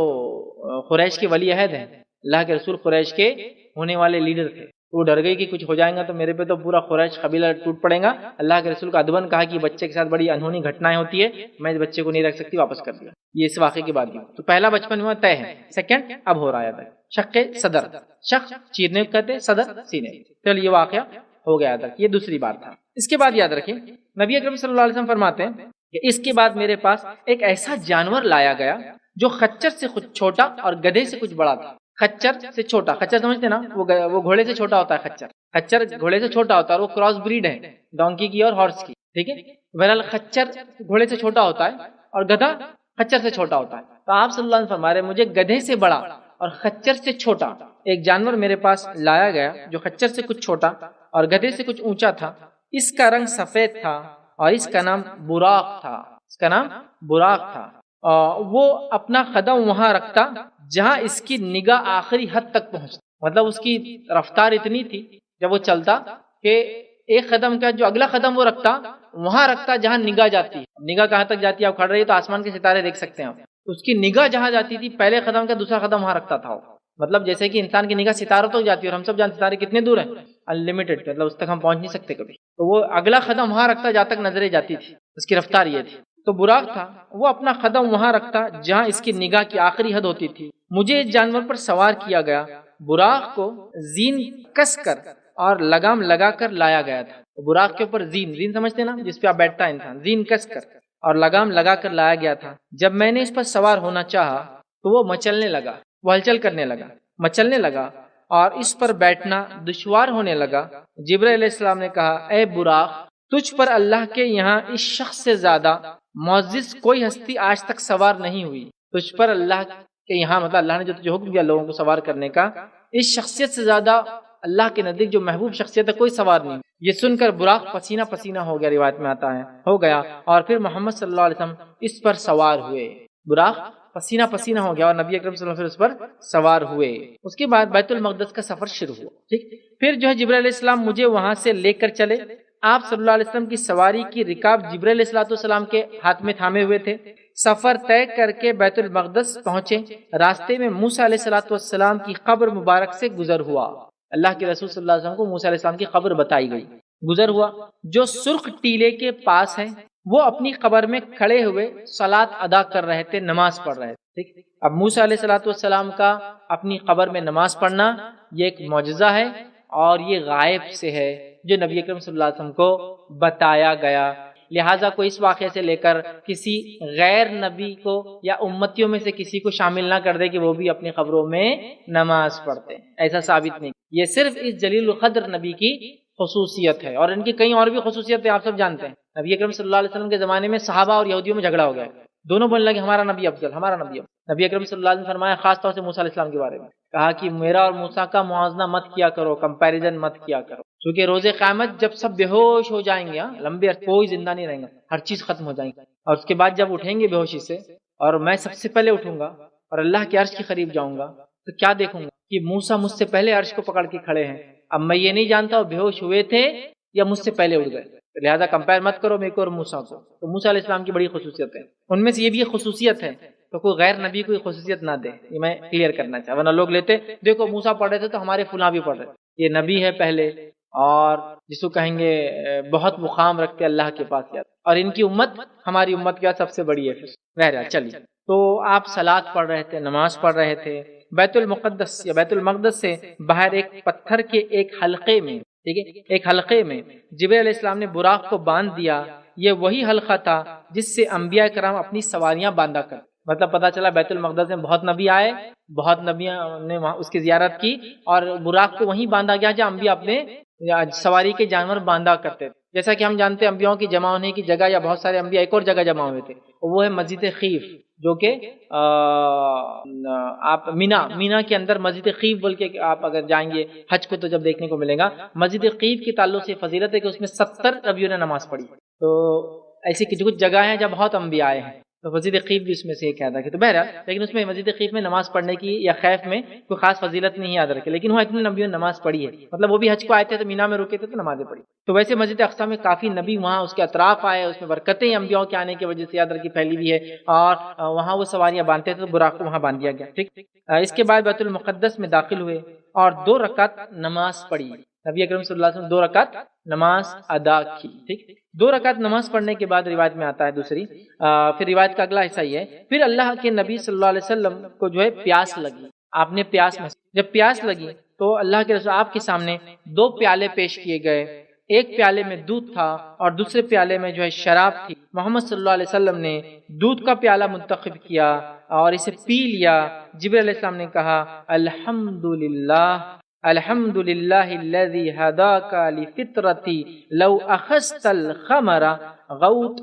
قریش کے ولی عہد ہیں، اللہ کے رسول قریش کے ہونے والے لیڈر تھے، وہ ڈر گئی کہ کچھ ہو جائے گا تو میرے پہ تو پورا قریش قبیلہ ٹوٹ پڑے گا۔ اللہ کے رسول کا ادبن کہا کہ بچے کے ساتھ بڑی انہونی گھٹنائیں ہوتی ہے، میں اس بچے کو نہیں رکھ سکتی، واپس کر دیا۔ یہ اس واقعے کے بعد تو پہلا بچپن میں طے ہے، سیکنڈ اب ہو رہا ہے شق صدر، شق چیرنے کو کہتے ہیں، صدر سینے، چل یہ واقعہ ہو گیا تھا، یہ دوسری بات تھا۔ اس کے بعد یاد رکھیں نبی اکرم صلی اللہ علیہ وسلم فرماتے ہیں کہ اس کے بعد میرے پاس ایک ایسا جانور لایا گیا جو خچر سے کچھ چھوٹا اور گدھے سے کچھ بڑا تھا۔ خچر سے چھوٹا، خچر سمجھتے نا، وہ گھوڑے سے چھوٹا ہوتا ہے، خچر گھوڑے سے چھوٹا ہوتا ہے، اور وہ کراس بریڈ ہے ڈونکی کی اور ہارس کی، ٹھیک ہے۔ بہرحال خچر گھوڑے سے چھوٹا ہوتا ہے اور گدھا خچر سے چھوٹا ہوتا ہے، تو آپ صلی اللہ علیہ وسلم فرما رہے ہیں مجھے گدھے سے بڑا اور خچر سے چھوٹا ایک جانور میرے پاس لایا گیا جو خچر سے کچھ چھوٹا اور گدھے سے کچھ اونچا تھا، اس کا رنگ سفید تھا اور اس کا نام براق تھا، اس کا نام براق تھا۔ وہ اپنا قدم وہاں رکھتا جہاں اس کی نگاہ آخری حد تک پہنچتی، مطلب اس کی رفتار اتنی تھی جب وہ چلتا کہ ایک قدم کا جو اگلا قدم وہ رکھتا وہاں رکھتا جہاں نگاہ جاتی ہے۔ نگاہ کہاں تک جاتی ہے؟ آپ کھڑ رہی ہے تو آسمان کے ستارے دیکھ سکتے ہیں آپ، اس کی نگاہ جہاں جاتی تھی پہلے قدم کا دوسرا قدم وہاں رکھتا تھا، مطلب جیسے کہ انسان کی نگاہ ستاروں تک جاتی ہے اور ہم سب جانتے ستارے کتنے دور ہیں، انلمیٹڈ، مطلب اس تک ہم پہنچ نہیں سکتے کبھی، تو وہ اگلا قدم وہاں رکھتا جہاں تک نظریں جاتی تھی، اس کی رفتار یہ تھی۔ تو براق تھا، وہ اپنا قدم وہاں رکھتا جہاں اس کی نگاہ کی آخری حد ہوتی تھی۔ مجھے اس جانور پر سوار کیا گیا، براق کو زین کس کر اور لگام لگا کر لایا گیا تھا۔ براق کے اوپر زین سمجھتے نا، جس پہ آپ بیٹھتا ہے انسان، زین کس کر اور لگام لگا کر لایا گیا تھا۔ جب میں نے اس پر سوار ہونا چاہا تو وہ مچلنے لگا، وہ ہلچل کرنے لگا، مچلنے لگا اور اس پر بیٹھنا دشوار ہونے لگا۔ جبرائیل علیہ السلام نے کہا اے براق، تجھ پر اللہ کے یہاں اس شخص سے زیادہ معزز کوئی ہستی آج تک سوار نہیں ہوئی، تجھ پر اللہ کے یہاں، مطلب اللہ نے جو تجھے حکم دیا لوگوں کو سوار کرنے کا، اس شخصیت سے زیادہ اللہ کے نزدیک جو محبوب شخصیت ہے کوئی سوار نہیں۔ یہ سن کر براق پسینہ پسینہ ہو گیا، روایت میں آتا ہے ہو گیا، اور پھر محمد صلی اللہ علیہ وسلم اس پر سوار ہوئے، براق پسینہ پسینہ ہو گیا اور نبی اکرم صلی اللہ علیہ وسلم اس پر سوار ہوئے۔ اس کے بعد بیت المقدس کا سفر شروع ہوا، ٹھیک، پھر جو ہے جبرائیل علیہ السلام مجھے وہاں سے لے کر چلے۔ آپ صلی اللہ علیہ وسلم کی سواری کی رکاب جبرائیل علیہ السلام کے ہاتھ میں تھامے ہوئے تھے۔ سفر طے کر کے بیت المقدس پہنچے، راستے میں موسیٰ علیہ السلام کی قبر مبارک سے گزر ہوا، اللہ کے رسول صلی اللہ علیہ وسلم کو موسیٰ علیہ السلام کی قبر بتائی گئی، گزر ہوا، جو سرخ ٹیلے کے پاس ہے۔ وہ اپنی قبر میں کھڑے ہوئے صلاۃ ادا کر رہے تھے، نماز پڑھ رہے تھے، ٹھیک۔ اب موسیٰ علیہ السلام کا اپنی قبر میں نماز پڑھنا یہ ایک معجزہ ہے اور یہ غائب سے ہے جو نبی اکرم صلی اللہ علیہ وسلم کو بتایا گیا، لہٰذا کوئی اس واقعے سے لے کر کسی غیر نبی کو یا امتیوں میں سے کسی کو شامل نہ کر دے کہ وہ بھی اپنی قبروں میں نماز پڑھتے، ایسا ثابت نہیں۔ یہ صرف اس جلیل القدر نبی کی خصوصیت ہے، اور ان کی کئی اور بھی خصوصیت آپ سب جانتے ہیں۔ نبی اکرم صلی اللہ علیہ وسلم کے زمانے میں صحابہ اور یہودیوں میں جھگڑا ہو گیا، دونوں بولنے لگے ہمارا نبی افضل، ہمارا نبی افضل۔ نبی اکرم صلی اللہ علیہ وسلم نے فرمایا خاص طور سے موسیٰ علیہ السلام کے بارے میں، کہا کہ میرا اور موسیٰ کا موازنہ مت کیا کرو، کمپیریزن مت کیا کرو، کیونکہ روز قیامت جب سب بے ہوش ہو جائیں گے، لمبے عرصے کوئی زندہ نہیں رہیں گا، ہر چیز ختم ہو جائیں گی، اور اس کے بعد جب اٹھیں گے بے ہوشی سے اور میں سب سے پہلے اٹھوں گا اور اللہ کے عرش کے قریب جاؤں گا تو کیا دیکھوں گا کہ موسیٰ مجھ سے پہلے عرش کو پکڑ کے کھڑے ہیں۔ اب میں یہ نہیں جانتا وہ بے ہوش ہوئے تھے یا مجھ سے پہلے اٹھ گئے، لہذا کمپیئر مت کرو میرے کو اور موسیٰ کو۔ تو موسیٰ علیہ السلام کی بڑی خصوصیت ہے، ان میں سے یہ بھی ایک خصوصیت ہے، تو کوئی غیر نبی کو یہ خصوصیت نہ دے، یہ میں کلیئر کرنا چاہتا، ورنہ لوگ لیتے دیکھو موسیٰ پڑھ رہے تھے تو ہمارے فلاں بھی پڑھ رہے تھے، یہ نبی ہے پہلے اور جس کو کہیں گے بہت مقام رکھتے اللہ کے پاس یاد، اور ان کی امت ہماری امت کیا سب سے بڑی ہے۔ بہرحال چلیے، تو آپ صلاۃ پڑھ رہے تھے، نماز پڑھ رہے تھے، بیت المقدس یا بیت المقدس سے باہر ایک پتھر کے ایک حلقے میں، ٹھیک ہے، ایک حلقے میں جبرائیل علیہ السلام نے براق کو باندھ دیا، یہ وہی حلقہ تھا جس سے انبیاء کرام اپنی سواریاں باندھا کرتے. مطلب پتہ چلا بیت المقدس میں بہت نبی آئے، بہت نبیوں نے وہاں اس کی زیارت کی، اور براق کو وہیں باندھا گیا جہاں انبیاء اپنے سواری کے جانور باندھا کرتے تھے. جیسا کہ ہم جانتے ہیں انبیاءوں کی جمع ہونے کی جگہ، یا بہت سارے انبیاء ایک اور جگہ جمع ہوئے تھے، وہ ہے مسجد خیف، جو کہ آپ مینا کے اندر مسجد خیف بول کے آپ اگر جائیں گے حج کو تو جب دیکھنے کو ملے گا. مسجد خیف کے تعلق سے فضیلت ہے کہ اس میں 70 نبیوں نے نماز پڑھی. تو ایسی کچھ جگہ ہیں جہاں بہت انبیاء آئے ہیں، تو مسجد خیف بھی اس میں سے ایک ہے. تو بہرحال لیکن اس میں مسجد خیف میں نماز پڑھنے کی یا خیف میں کوئی خاص فضیلت نہیں یاد رکھے، لیکن وہاں اتنے نبیوں نے نماز پڑھی ہے. مطلب وہ بھی حج کو آئے تھے تو مینا میں رکے تھے تو نمازیں پڑھی. تو ویسے مسجد اقصی میں کافی نبی وہاں اس کے اطراف آئے، اس میں برکتیں انبیاء کے آنے کی وجہ سے یاد رکھی پھیلی ہوئی ہے، اور وہاں وہ سواریاں باندھتے تھے تو براق کو وہاں باندھ دیا گیا. ٹھیک. اس کے بعد بیت المقدس میں داخل ہوئے اور 2 رکعت نماز پڑھی. نبی اکرم صلی اللہ علیہ وسلم 2 رکعت نماز ادا کی. ٹھیک. 2 رکعت نماز پڑھنے کے بعد روایت میں آتا ہے دوسری، پھر روایت کا اگلا حصہ یہ ہے، پھر اللہ کے نبی صلی اللہ علیہ وسلم کو جو ہے پیاس لگی. آپ نے پیاس میں جب پیاس لگی تو اللہ کے رسول آپ کے سامنے 2 پیالے پیش کیے گئے. ایک پیالے میں دودھ تھا اور دوسرے پیالے میں جو ہے شراب تھی. محمد صلی اللہ علیہ وسلم نے دودھ کا پیالہ منتخب کیا اور اسے پی لیا. جبرائیل علیہ السلام نے کہا الحمد للہ الذی ہداک لفطرتی لو اخذت الخمر غوت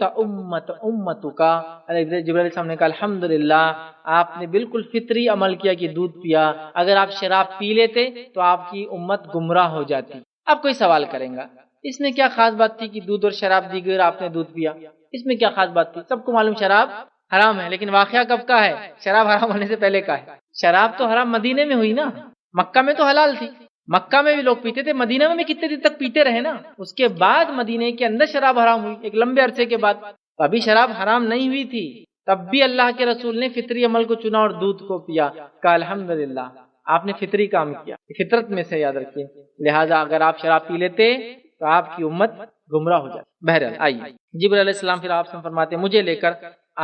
امتک. جبرائیل علیہ السلام نے کہا الحمدللہ، آپ نے بالکل فطری عمل کیا کہ دودھ پیا. اگر آپ شراب پی لیتے تو آپ کی امت گمراہ ہو جاتی. اب کوئی سوال کریں گا اس میں کیا خاص بات تھی کہ دودھ اور شراب دی گئی اور آپ نے دودھ پیا؟ اس میں کیا خاص بات تھی؟ سب کو معلوم شراب حرام ہے، لیکن واقعہ کب کا ہے؟ شراب حرام ہونے سے پہلے کا ہے. شراب تو حرام مدینے میں ہوئی نا، مکہ میں تو حلال تھی. مکہ میں بھی لوگ پیتے تھے، مدینہ میں بھی کتنے دن تک پیتے رہے نا. اس کے بعد مدینے کے اندر شراب حرام ہوئی ایک لمبے عرصے کے بعد. ابھی شراب حرام نہیں ہوئی تھی، تب بھی اللہ کے رسول نے فطری عمل کو چنا اور دودھ کو پیا. کہا الحمدللہ، آپ نے فطری کام کیا، فطرت میں سے یاد رکھیے. لہٰذا اگر آپ شراب پی لیتے تو آپ کی امت گمراہ ہو جاتی. بہرحال آئیے جبرائیل علیہ السلام پھر آپ سے فرماتے مجھے لے کر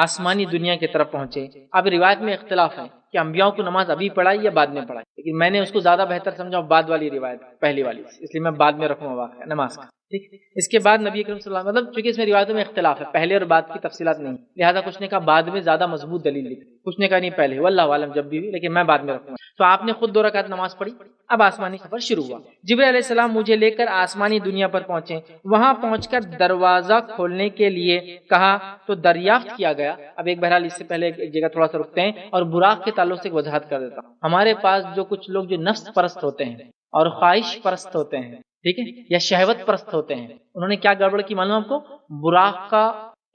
آسمانی دنیا کی طرف پہنچے. اب روایت میں اختلاف ہے کہ انبیاء کو نماز ابھی پڑھائی یا بعد میں پڑھائی، لیکن میں نے اس کو زیادہ بہتر سمجھا بعد والی روایت پہلی والی، اس لیے میں بعد میں رکھوں گا واقعہ نماز کا. ٹھیک. اس کے بعد نبی کریم صلی اللہ علیہ وسلم مطلب چونکہ اس میں روایتوں میں اختلاف ہے، پہلے اور بعد کی تفصیلات نہیں، لہذا کچھ نے کہا بعد میں زیادہ مضبوط دلیل لکھی، کچھ نے کہا نہیں پہلے، واللہ عالم جب بھی ہوئی، لیکن میں بعد میں رکھوں گا. تو آپ نے خود 2 رکعت نماز پڑھی. اب آسمانی سفر شروع ہوا. جبرائیل علیہ السلام مجھے لے کر آسمانی دنیا پر پہنچے. وہاں پہنچ کر دروازہ کھولنے کے لیے کہا تو دریافت کیا گیا. اب ایک بہرحال اس سے پہلے ایک جگہ تھوڑا سا رکتے ہیں اور براق کے تعلق سے ایک وضاحت کر دیتا ہوں. ہمارے پاس جو کچھ لوگ جو نفس پرست ہوتے ہیں اور خواہش پرست ہوتے ہیں، ٹھیک ہے، یا شہوت پرست ہوتے ہیں، انہوں نے کیا گڑبڑ کی معلوم آپ کو؟ براق کا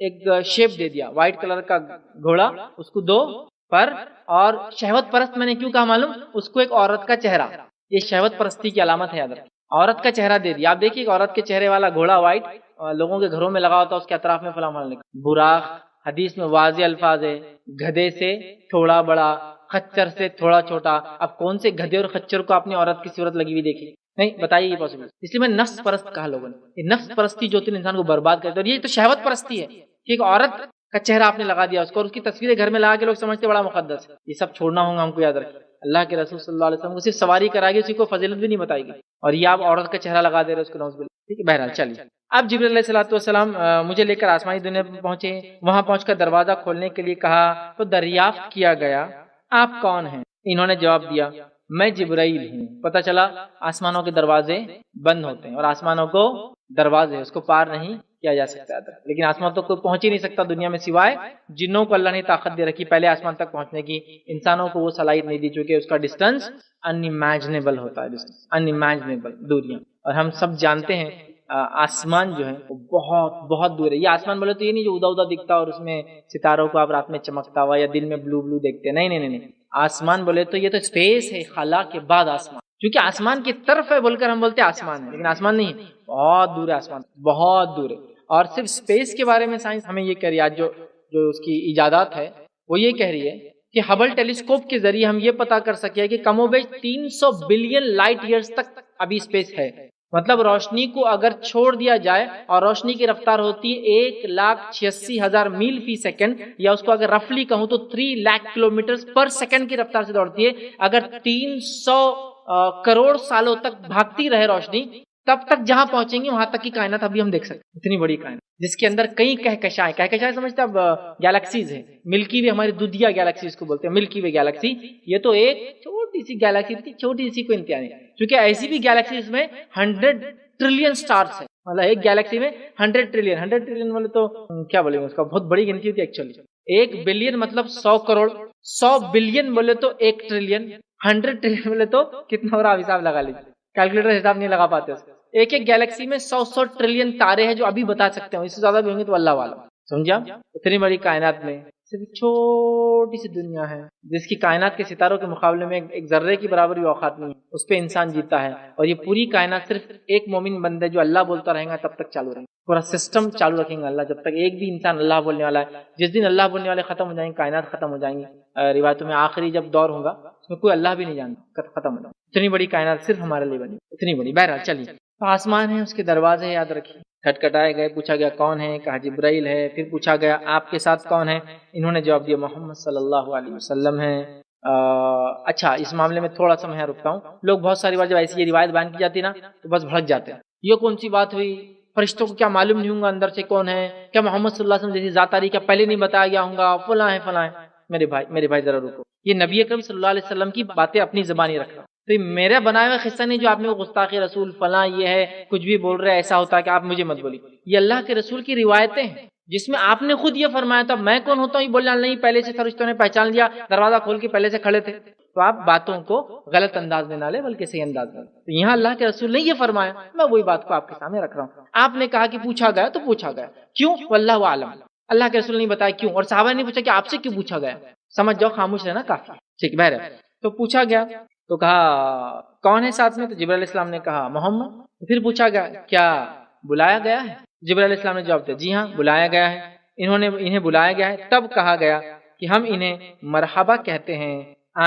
ایک شیپ دے دیا، وائٹ کلر کا گھوڑا، اس کو 2 پر، اور شہوت پرست میں نے کیوں کہا معلوم؟ اس کو ایک عورت کا چہرہ، یہ شہوت پرستی کی علامت ہے، یاد رکھیں. عورت کا چہرہ دے دیا. آپ دیکھیے ایک عورت کے چہرے والا گھوڑا وائٹ لوگوں کے گھروں میں لگا ہوتا ہے، اس کے اطراف میں فلاں فلاں لکھا. براق حدیث میں واضح الفاظ ہے، گدھے سے تھوڑا بڑا، خچر سے تھوڑا چھوٹا. اب کون سے گدھے اور خچر کو اپنی عورت کی صورت لگی ہوئی دیکھی؟ نہیں، بتائیے یہ پاسبل؟ اس لیے میں نفس پرست کہا لوگوں نے. یہ نفس پرستی جو انسان کو برباد کرتا ہے، اور یہ تو شہوت پرستی ہے کہ ایک عورت کا چہرہ آپ نے لگا دیا اس کو، اور اس کی تصویریں گھر میں لگا کے لوگ سمجھتے بڑا مقدس ہے. یہ سب چھوڑنا ہوگا ہم کو، یاد رکھیں. اللہ کے رسول صلی اللہ علیہ وسلم کو صرف سواری کرائے گی، اسی کو فضیلت بھی نہیں بتائے گی، اور یہ آپ عورت کا چہرہ لگا دے رہے اس کو، نعوذ باللہ. ٹھیک ہے. بہرحال چلیے اب جبرائیل علیہ الصلوۃ والسلام مجھے لے کر آسمانی دنیا پر پہنچے. وہاں پہنچ کر دروازہ کھولنے کے لیے کہا تو دریافت کیا گیا آپ کون ہیں؟ انہوں نے جواب دیا میں جبرائیل ہوں. پتہ چلا آسمانوں کے دروازے بند ہوتے ہیں اور آسمانوں کو دروازے، اس کو پار نہیں کیا جا سکتا تھا. لیکن آسمان تک کوئی پہنچ ہی نہیں سکتا دنیا میں سوائے جنوں کو اللہ نے طاقت دے رکھی پہلے آسمان تک پہنچنے کی. انسانوں کو وہ صلاحیت نہیں دی چونکہ اس کا ڈسٹینس انیمیجنیبل ہوتا ہے، انیمیجنیبل دوریاں. اور ہم سب جانتے ہیں آسمان جو ہے وہ بہت بہت دور ہے. یہ آسمان بولے تو یہ نہیں جو ادا دکھتا اور اس میں ستاروں کو آپ رات میں چمکتا ہوا یا دن میں بلو بلو دیکھتے ہیں، نہیں نہیں نہیں. آسمان بولے تو یہ تو اسپیس ہے، خلا کے بعد آسمان. کیونکہ آسمان کی طرف ہے بول کر ہم بولتے ہیں آسمان ہے، لیکن آسمان نہیں ہے، بہت دور ہے آسمان، بہت دور ہے. اور صرف اسپیس کے بارے میں سائنس ہمیں یہ کہہ رہی ہے، جو اس کی ایجادات ہے وہ یہ کہہ رہی ہے کہ ہبل ٹیلیسکوپ کے ذریعے ہم یہ پتا کر سکے کہ کم و بیش 300 بلین لائٹ ایئرز تک ابھی اسپیس ہے. مطلب روشنی کو اگر چھوڑ دیا جائے اور روشنی کی رفتار ہوتی ہے 1,86,000 میل فی سیکنڈ، یا اس کو اگر رفلی کہوں تو 3 لاکھ کلومیٹر پر سیکنڈ کی رفتار سے دوڑتی ہے. اگر 300 کروڑ سالوں تک بھاگتی رہے روشنی، تب تک جہاں پہنچیں گے وہاں تک کی کائنات ابھی ہم دیکھ سکتے ہیں. اتنی بڑی کائنات. جس کے اندر کئی کہکشائیں سمجھتے اب گیلیکسیز ہیں. ملکی وے ہماری دودھیا گیلیکسی اس کو بولتے ہیں, ملکی وے گیلیکسی. یہ تو ایک چھوٹی سی گیلیکسی تھی, چھوٹی سی کو انتہا نہیں, کیونکہ ایسی بھی گیلیکسیز میں 100 ٹریلین سٹارز ہیں. مطلب ایک گیلیکسی میں 100 ٹریلین والے تو کیا بولیں گے, اس کا بہت بڑی گنتی ہوتی ہے ایکچولی. 1 بلین مطلب 100 کروڑ, 100 بلین بولے تو 1 ٹریلین, 100 ٹریلین بولے تو کتنا ہو رہا, حساب لگا لیجیے. کیلکولیٹر حساب نہیں لگا پاتے اس. ایک گیلیکسی میں 100 ٹریلین تارے ہیں جو ابھی بتا سکتے ہیں, اس سے زیادہ بھی ہوں گے تو اللہ والا. سمجھا؟ اتنی بڑی کائنات میں صرف چھوٹی سی دنیا ہے جس کی کائنات کے ستاروں کے مقابلے میں ایک ذرے کی برابر بھی اوقات نہیں ہے, اس پہ انسان جیتا ہے. اور یہ پوری کائنات صرف ایک مومن بندہ جو اللہ بولتا رہے گا تب تک چالو رہے گا. پورا سسٹم چالو رکھیں گا اللہ جب تک ایک بھی انسان اللہ بولنے والا ہے. جس دن اللہ بولنے والے ختم ہو جائیں گے, کائنات ختم ہو جائیں گی. روایتوں میں آخری جب دور ہوگا اس میں کوئی اللہ بھی نہیں جانتا, ختم ہو جائے. اتنی بڑی کائنات صرف ہمارے لیے بنی, اتنی بڑی. بہرحال چلیے, آسمان ہے, اس کے دروازے یاد رکھیے. کھٹکھٹائے گئے, پوچھا گیا کون ہے, کہا جبرائیل ہے. پھر پوچھا گیا آپ کے ساتھ کون ہے, انہوں نے جواب دیا محمد صلی اللہ علیہ وسلم ہے. اچھا, اس معاملے میں تھوڑا سا میں رکتا ہوں. لوگ بہت ساری بار جب ایسی یہ روایت بیان کی جاتی نا تو بس بھڑک جاتے ہیں. یہ کون سی بات ہوئی, فرشتوں کو کیا معلوم نہیں ہوں گا اندر سے کون ہے, کیا محمد صلی اللہ علیہ وسلم جیسی ذات آ رہی, کیا پہلے نہیں بتایا گیا ہوں گا, فلاں ہے فلاں ہے. میرے بھائی ذرا رکو, یہ نبی اکرم صلی اللہ علیہ وسلم کی باتیں اپنی زبانی رکھ رہا ہوں. تو یہ میرا بنایا ہوا قصہ نہیں جو آپ نے وہ گستاخی رسول فلاں یہ ہے کچھ بھی بول رہے, ایسا ہوتا ہے کہ آپ مجھے مت بولیے. یہ اللہ کے رسول کی روایتیں ہیں جس میں آپ نے خود یہ فرمایا تھا میں کون ہوتا ہوں یہ بولنا نہیں, پہلے سے فرشتوں نے پہچان لیا, دروازہ کھول کے پہلے سے کھڑے تھے. تو آپ باتوں کو غلط انداز میں نہ لیں بلکہ صحیح انداز میں. تو یہاں اللہ کے رسول نے یہ فرمایا, میں وہی بات کو آپ کے سامنے رکھ رہا ہوں. آپ نے کہا کہ پوچھا گیا تو پوچھا گیا کیوں, واللہ عالم. اللہ کے رسول نے بتایا کیوں, اور صحابہ نے پوچھا کہ آپ سے کیوں پوچھا گیا. سمجھ جاؤ, خاموش رہنا کافی. ٹھیک, بہرحال تو پوچھا گیا تو کہا کون ہے ساتھ میں, تو جبرائیل علیہ السلام نے کہا محمد. پھر پوچھا گیا کیا بلایا گیا ہے, جبرائیل علیہ السلام نے جواب دیا جی ہاں بلایا گیا ہے, انہیں بلایا گیا ہے. تب کہا گیا کہ ہم انہیں مرحبا کہتے ہیں,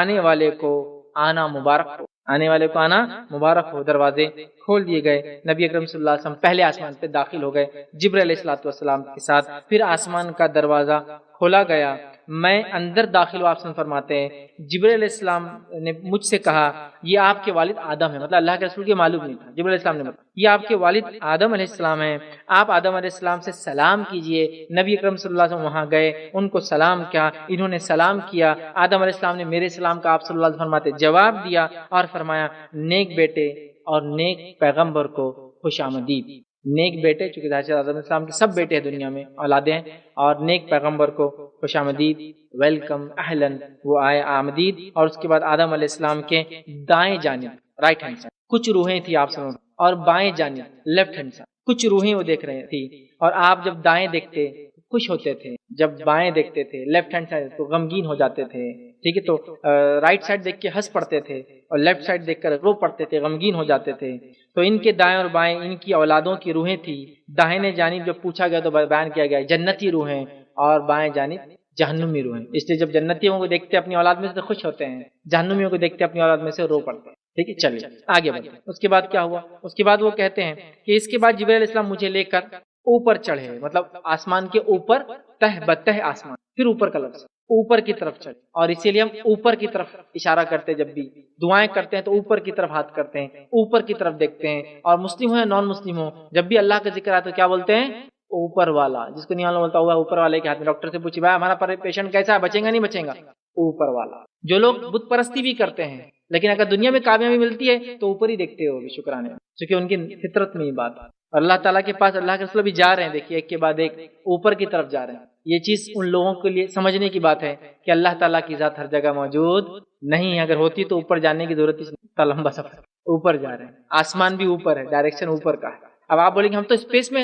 آنے والے کو آنا مبارک ہو, آنے والے کو آنا مبارک ہو. دروازے کھول دیے گئے, نبی اکرم صلی اللہ علیہ وسلم پہلے آسمان پہ داخل ہو گئے جبرائیل علیہ السلام کے ساتھ. پھر آسمان کا دروازہ کھولا گیا, میں اندر داخل ہوا. آپ فرماتے ہیں جبرائیل علیہ السلام نے مجھ سے کہا یہ آپ کے والد آدم ہے, مطلب اللہ کے رسول کے معلوم نہیں تھا. جبرائیل علیہ السلام نے بتایا یہ آپ کے والد آدم علیہ السلام ہیں, آپ آدم علیہ السلام سے سلام کیجئے. نبی اکرم صلی اللہ علیہ وسلم وہاں گئے, ان کو سلام کیا, انہوں نے سلام کیا. آدم علیہ السلام نے میرے سلام کا آپ صلی اللہ علیہ وسلم فرماتے جواب دیا اور فرمایا نیک بیٹے اور نیک پیغمبر کو خوش آمدید. نیک بیٹے, چونکہ آدم علیہ السلام کے سب بیٹے ہیں دنیا میں, اولادیں ہیں, اور نیک پیغمبر کو خوش آمدید, ویلکم, اہلن, وہ آئے آمدید. اور اس کے بعد آدم علیہ السلام کے دائیں جانب رائٹ ہینڈ سائڈ کچھ روحیں تھی آپ سنو, اور بائیں جانب لیفٹ ہینڈ سائڈ کچھ روحیں وہ دیکھ رہی تھی. اور آپ جب دائیں دیکھتے خوش ہوتے تھے, جب بائیں دیکھتے تھے لیفٹ ہینڈ سائڈ تو غمگین ہو جاتے تھے. ٹھیک ہے, تو رائٹ سائڈ دیکھ کے ہنس پڑتے تھے اور لیفٹ سائڈ دیکھ کر رو پڑتے تھے, غمگین ہو جاتے تھے. تو ان کے دائیں اور بائیں ان کی اولادوں کی روحیں تھی. داہنے جانب جب پوچھا گیا تو بیان کیا گیا جنتی روحیں, اور بائیں جانب جہنمی روحیں. اس لیے جب جنتیوں کو دیکھتے اپنی اولاد میں سے تو خوش ہوتے ہیں, جہنمیوں کو دیکھتے اپنی اولاد میں سے رو پڑتے ہیں. ٹھیک ہے, چلیے آگے بڑھیں. اس کے بعد کیا ہوا, اس کے بعد وہ کہتے ہیں کہ اس کے بعد جبرائیل علیہ السلام مجھے لے کر اوپر چڑھے, مطلب آسمان کے اوپر, تہ بتہ آسمان, پھر اوپر کا لفظ اوپر کی طرف چڑھے. اور اسی لیے ہم اوپر کی طرف اشارہ کرتے ہیں, جب بھی دعائیں کرتے ہیں تو اوپر کی طرف ہاتھ کرتے ہیں, اوپر کی طرف دیکھتے ہیں. اور مسلم ہو یا نان مسلم ہو, جب بھی اللہ کا ذکر آتا ہے کیا بولتے ہیں, اوپر والا. جس کو نہیں معلوم بولتا ہوا اوپر والے کے ہاتھ میں. ڈاکٹر سے پوچھے بھائی ہمارا پیشنٹ کیسا ہے, بچے گا نہیں بچے گا, اوپر والا. جو لوگ بت پرستی بھی کرتے ہیں لیکن اگر دنیا میں کامیابی ملتی ہے تو اوپر ہی دیکھتے ہو شکرانے, کیونکہ ان کی فطرت میں یہ بات. اور اللہ تعالیٰ کے پاس اللہ کے رسول بھی جا رہے ہیں, دیکھیے ایک کے بعد ایک اوپر کی طرف جا رہے ہیں. یہ چیز ان لوگوں کے لیے سمجھنے کی بات ہے کہ اللہ تعالیٰ کی ذات ہر جگہ موجود نہیں ہے. اگر ہوتی تو اوپر جانے کی ضرورت نہیں, لمبا سفر, اوپر جا رہے ہیں. آسمان بھی اوپر ہے, ڈائریکشن اوپر کا ہے. اب آپ بولیں گے ہم تو اسپیس میں,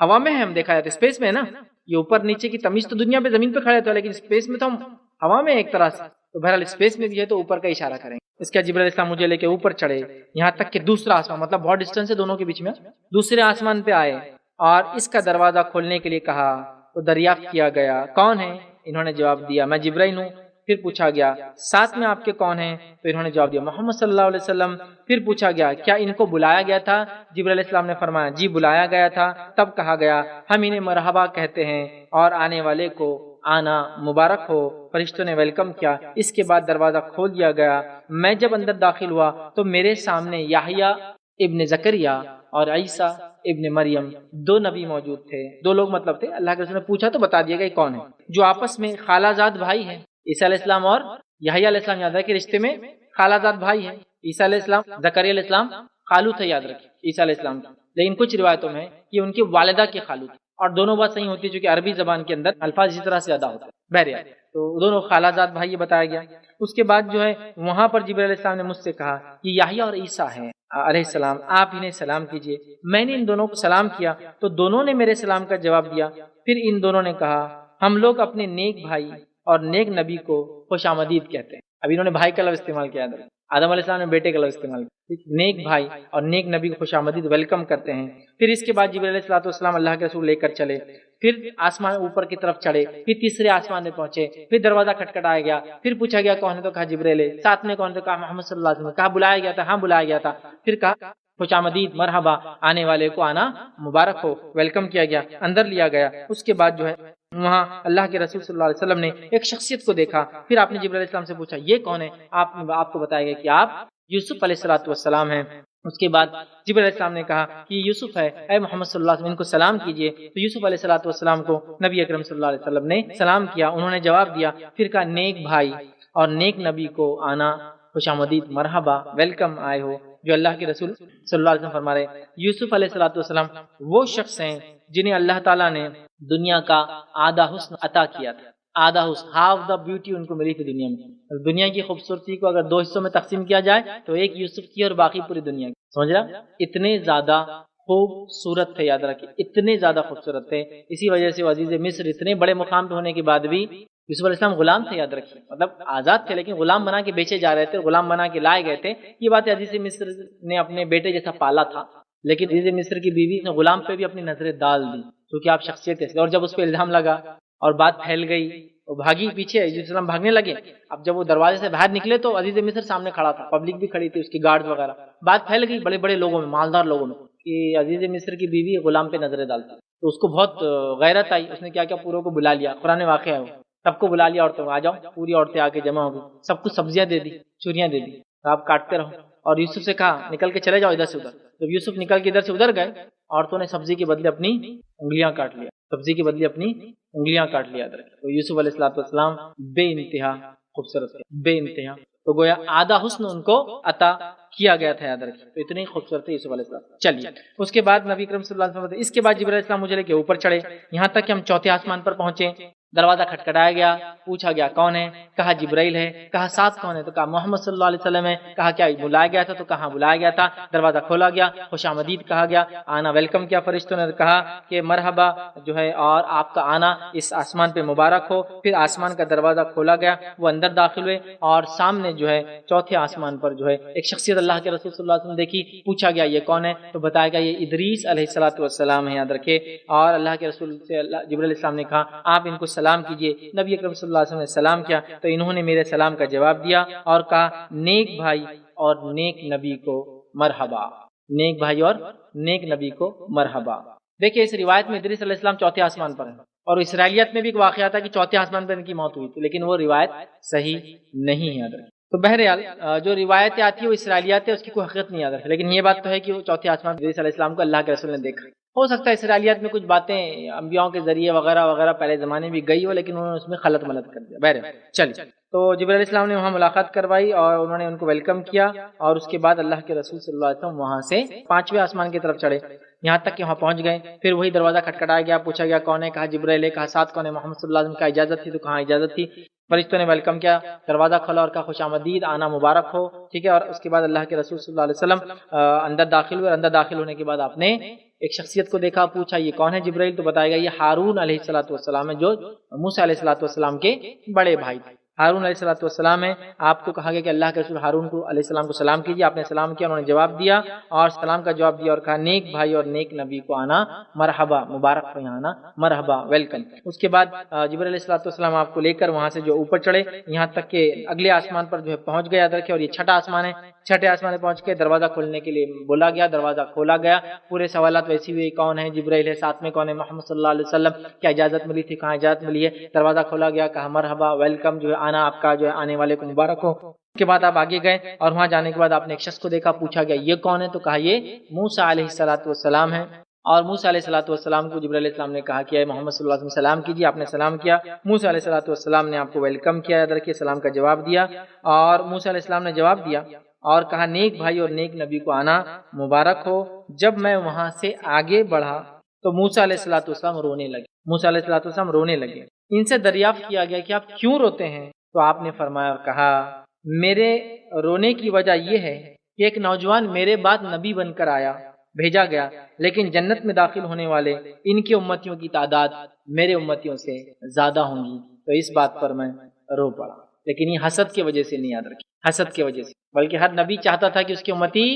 ہوا میں ہے, ہم دیکھا جاتا ہے اسپیس میں ہے نا. یہ اوپر نیچے کی تمیز تو دنیا پہ زمین پہ کھڑے تھے, لیکن اسپیس میں تو ہم ہوا میں ایک طرح سے. تو بہرحال اسپیس میں بھی ہے تو اوپر کا اشارہ کریں. اس کے جبرائیل علیہ السلام مجھے لے کے اوپر چڑھے, یہاں تک کہ دوسرا آسمان, مطلب بہت ڈسٹینس ہے دونوں کے بیچ میں, دوسرے آسمان پہ آئے اور اس کا دروازہ کھولنے کے لیے کہا. تو دریافت کیا گیا کون ہے, انہوں نے جواب دیا میں جبرائیل ہوں. پھر پوچھا گیا ساتھ میں آپ کے کون ہیں, تو انہوں نے جواب دیا محمد صلی اللہ علیہ وسلم. پھر پوچھا گیا کیا ان کو بلایا گیا تھا, جبرائیل علیہ السلام نے فرمایا جی بلایا گیا تھا. تب کہا گیا ہم انہیں مرحبا کہتے ہیں اور آنے والے کو آنا مبارک ہو. فرشتوں نے ویلکم کیا. اس کے بعد دروازہ کھول دیا گیا. میں جب اندر داخل ہوا تو میرے سامنے یحییٰ ابن زکریا اور عیسیٰ ابن مریم، دو نبی موجود تھے، دو لوگ مطلب تھے، اللہ کے رسول نے پوچھا تو بتا دیا گیا کون ہے، جو آپس میں خالہ زاد بھائی ہیں، عیسیٰ علیہ السلام اور یحییٰ علیہ السلام، یاد ہے کہ رشتے میں خالہ زاد بھائی ہیں، عیسیٰ علیہ السلام، زکریا علیہ السلام خالو تھے، یاد رکھیں عیسیٰ علیہ السلام کی، لیکن کچھ روایتوں میں کہ ان کی والدہ کے خالو تھے، اور دونوں بات صحیح ہوتی ہے چونکہ عربی زبان کے اندر الفاظ اسی طرح سے ادا ہوتے ہیں، بہرحال تو دونوں خالہ زاد بھائی یہ بتایا گیا۔ اس کے بعد جو ہے وہاں پر جبرائیل علیہ السلام نے مجھ سے کہا کہ یحییٰ اور عیسیٰ ہیں علیہ السلام، آپ انہیں سلام کیجئے۔ میں نے ان دونوں کو سلام کیا تو دونوں نے میرے سلام کا جواب دیا، پھر ان دونوں نے کہا ہم لوگ اپنے نیک بھائی اور نیک نبی کو خوش آمدید کہتے ہیں۔ اب انہوں نے بھائی کا لفظ استعمال کیا، آدم علیہ السلام نے بیٹے کا لفظ استعمال کیا، نیک بھائی اور نیک نبی کو خوش آمدید ویلکم کرتے ہیں۔ پھر اس کے بعد جبرائیل علیہ السلام اللہ کے رسول لے کر چلے، پھر آسمان اوپر کی طرف چڑھے، پھر تیسرے آسمان میں پہنچے، پھر دروازہ کھٹکھٹایا گیا، پھر پوچھا گیا کون ہے تو کہا جبرائیل ہے، ساتھ میں کون ہے تو کہا محمد صلی اللہ علیہ وسلم، کہا بلایا گیا تھا، ہاں بلایا گیا تھا، پھر کہا خوش آمدید مرحبا، آنے والے کو آنا مبارک ہو، ویلکم کیا گیا، اندر لیا گیا۔ اس کے بعد جو ہے وہاں اللہ کے رسول صلی اللہ علیہ وسلم نے ایک شخصیت کو دیکھا، پھر آپ نے جبرائیل علیہ السلام سے پوچھا یہ کون ہے، آپ کو بتایا گیا کہ آپ یوسف علیہ السلام ہیں۔ اس کے بعد جبرائیل علیہ السلام نے کہا کہ یوسف ہے، اے محمد صلی اللہ علیہ وسلم ان کو سلام کیجئے، تو یوسف علیہ السلام کو نبی اکرم صلی اللہ علیہ وسلم نے سلام کیا، انہوں نے جواب دیا، پھر کہا نیک بھائی اور نیک نبی کو آنا خوش آمدید مرحبا، ویلکم آئے ہو، جو اللہ کے رسول صلی اللہ علیہ وسلم فرما رہے یوسف علیہ السلام وہ شخص ہیں جنہیں اللہ تعالیٰ نے دنیا کا آدھا حسن عطا کیا تھا، آدھا حسن، ہاف دا بیوٹی ان کو ملی تھی دنیا میں۔ دنیا کی خوبصورتی کو اگر دو حصوں میں تقسیم کیا جائے تو ایک یوسف کی اور باقی پوری دنیا کی، سمجھ رہا؟ اتنے زیادہ خوبصورت تھے، یاد رکھیں اتنے زیادہ خوبصورت تھے، اسی وجہ سے وہ عزیز مصر اتنے بڑے مقام پہ ہونے کے بعد بھی یوسف علیہ السلام غلام تھے، یاد رکھیے، مطلب آزاد تھے لیکن غلام بنا کے بیچے جا رہے تھے، غلام بنا کے لائے گئے تھے۔ یہ بات عزیز مصر نے اپنے بیٹے جیسا پالا تھا، لیکن عزیز مصر کی بیوی نے غلام پہ بھی اپنی نظریں ڈال دی کیونکہ آپ شخصیت ایسے، اور جب اس پہ الزام لگا اور بات پھیل گئی، وہ بھاگی پیچھے، یوسف علیہ السلام بھاگنے لگے، اب جب وہ دروازے سے باہر نکلے تو عزیز مصر سامنے کھڑا تھا، پبلک بھی کھڑی تھی، اس کی گارڈ وغیرہ، بات پھیل گئی بڑے بڑے لوگوں میں، مالدار لوگوں میں، کہ عزیز مصر کی بیوی غلام پہ نظریں ڈالتی، تو اس کو بہت غیرت آئی، اس نے کیا کیا پوروں کو بلا لیا، قرآن واقعہ ہے وہ، سب کو بلا لیا، عورتوں آ جاؤ، پوری عورتیں آ کے جمع ہو گئی، سب کچھ سبزیاں دے دی، چوریاں دے دی، آپ کاٹتے رہو، اور یوسف سے کہا نکل کے چلے جاؤ ادھر سے ادھر، جب یوسف نکل کے ادھر سے ادھر گئے، عورتوں نے سبزی کے بدلے اپنی انگلیاں کاٹ لیا، سبزی کے بدلے اپنی انگلیاں کاٹ لیا، تو یوسف علیہ السلام بے انتہا خوبصورت تھے، بے انتہا، تو گویا آدھا حسن ان کو عطا کیا گیا تھا، یاد رکھیں، تو اتنے خوبصورت تھے یوسف علیہ السلام۔ چلیے اس کے بعد نبی کریم صلی اللہ علیہ وسلم، اس کے بعد جبرائیل علیہ السلام مجھے لے کے اوپر چڑھے، یہاں تک کہ ہم چوتھے آسمان پر پہنچے، دروازہ کھٹکھٹایا گیا، پوچھا گیا کون ہے، کہا جبرائیل ہے، کہا ساتھ کون ہے تو کہا محمد صلی اللہ علیہ وسلم ہے، کہا کیا بلایا گیا تھا تو کہا بلایا گیا تھا، دروازہ کھولا گیا، خوش آمدید کہا گیا، آنا ویلکم کیا، فرشتوں نے کہا کہ مرحبا جو ہے اور آپ کا آنا اس آسمان پہ مبارک ہو، پھر آسمان کا دروازہ کھولا گیا، وہ اندر داخل ہوئے، اور سامنے جو ہے چوتھے آسمان پر جو ہے ایک شخصیت اللہ کے رسول صلی اللہ علیہ وسلم دیکھی، پوچھا گیا یہ کون ہے تو بتایا گیا یہ ادریس علیہ السلام ہے، یاد رکھے، اور اللہ کے رسول سے جبرائیل علیہ السلام نے کہا آپ ان کو سلام کیجئے، نبی اکرم صلی اللہ علیہ وسلم نے سلام کیا تو انہوں نے میرے سلام کا جواب دیا اور کہا نیک بھائی اور نیک نبی کو مرحبا، نیک بھائی اور نیک نبی کو مرحبا۔ دیکھیں اس روایت میں ادریس علیہ السلام چوتھے آسمان پر ہیں، اور اسرائیلیت میں بھی ایک واقعہ تھا کہ چوتھے آسمان پر ان کی موت ہوئی تھی، لیکن وہ روایت صحیح نہیں ہے۔ تو بہرحال جو روایتیں آتی ہے وہ اسرائیلیات ہے، اس کی کوئی حقیقت نہیں یاد رکھتی، لیکن یہ بات تو ہے کہ وہ چوتھے آسمان پر ادریس علیہ السلام کو اللہ کے رسول نے دیکھا۔ ہو سکتا ہے اسرائیلیات میں کچھ باتیں انبیاءوں کے ذریعے وغیرہ وغیرہ پہلے زمانے میں گئی ہو، لیکن انہوں نے اس میں خلط ملط کر دیا۔ بہرحال چلیے، تو جبرائیل علیہ السلام نے وہاں ملاقات کروائی اور انہوں نے ان کو ویلکم کیا، اور اس کے بعد اللہ کے رسول صلی اللہ علیہ وسلم وہاں سے پانچویں آسمان کی طرف چڑھے، یہاں تک کہ وہاں پہنچ گئے، پھر وہی دروازہ کھٹکھٹایا گیا، پوچھا گیا کون ہے، کہا جبرائیل ہے، کہا ساتھ کون ہے، محمد صلی اللہ علیہ وسلم، کا اجازت تھی تو کہاں اجازت تھی، فرشتوں نے ویلکم کیا، دروازہ کھولا اور کہا خوش آمدید، آنا مبارک ہو، ٹھیک ہے، اور اس کے بعد اللہ کے رسول صلی اللہ علیہ وسلم اندر داخل ہوئے، اور اندر داخل ہونے کے بعد آپ نے ایک شخصیت کو دیکھا، پوچھا یہ کون ہے جبرائیل تو بتایا گیا یہ ہارون علیہ السلام ہے، جو موسیٰ علیہ السلام کے بڑے بھائی تھے، ہارون علیہ السلام ہے، آپ کو کہا گیا کہ اللہ کے رسول ہارون کو علیہ السلام کو سلام کیجیے، آپ نے سلام کیا، انہوں نے جواب دیا اور سلام کا جواب دیا اور کہا نیک بھائی اور نیک نبی کو آنا مرحبا، مبارک ہو یہاں آنا، مرحبا، ویلکم۔ اس کے بعد جبرائیل علیہ السلام آپ کو لے کر وہاں سے جو اوپر چڑھے، یہاں تک کہ اگلے آسمان پر جو ہے پہنچ گیا، درکے، اور یہ چھٹا آسمان ہے، چھٹے آسمان میں پہنچ کے دروازہ کھولنے کے لیے بولا گیا، دروازہ کھولا گیا، پورے سوالات ویسی ہوئی، کون ہے جبرائیل ہے، ساتھ میں کون ہے محمد صلی اللہ علیہ وسلم، کیا اجازت ملی تھی، کہاں اجازت ملی ہے، دروازہ کھولا گیا، کہا مرحبا، ویلکم، جو ہے آنا آپ کا جو ہے آنے والے کو مبارک ہو۔ اس کے بعد آپ آگے گئے اور وہاں جانے کے بعد آپ نے ایک شخص کو دیکھا، پوچھا گیا یہ کون ہے تو کہا یہ موسیٰ علیہ السلام ہے، اور موسیٰ علیہ السلام کو جبرائیل علیہ السلام نے کہا کہ اے محمد صلی اللہ علیہ وسلم سلام کیجیے، آپ نے سلام کیا، موسیٰ علیہ السلام نے آپ کو ویلکم کیا، یاد رکھیے سلام کا جواب دیا، اور موسیٰ علیہ السلام نے جواب دیا اور کہا نیک بھائی اور نیک نبی کو آنا مبارک ہو۔ جب میں وہاں سے آگے بڑھا تو موسیٰ علیہ السلام رونے لگے، موسیٰ علیہ السلام رونے لگے۔ ان سے دریافت کیا گیا کہ آپ کیوں روتے ہیں؟ تو آپ نے فرمایا اور کہا میرے رونے کی وجہ یہ ہے کہ ایک نوجوان میرے بعد نبی بن کر آیا، بھیجا گیا، لیکن جنت میں داخل ہونے والے ان کے امتیوں کی تعداد میرے امتیوں سے زیادہ ہوں گی، تو اس بات پر میں رو پڑا۔ لیکن یہ حسد کی وجہ سے نہیں، یاد رکھیں، حسد کی وجہ سے، بلکہ ہر نبی چاہتا تھا کہ اس کی امتی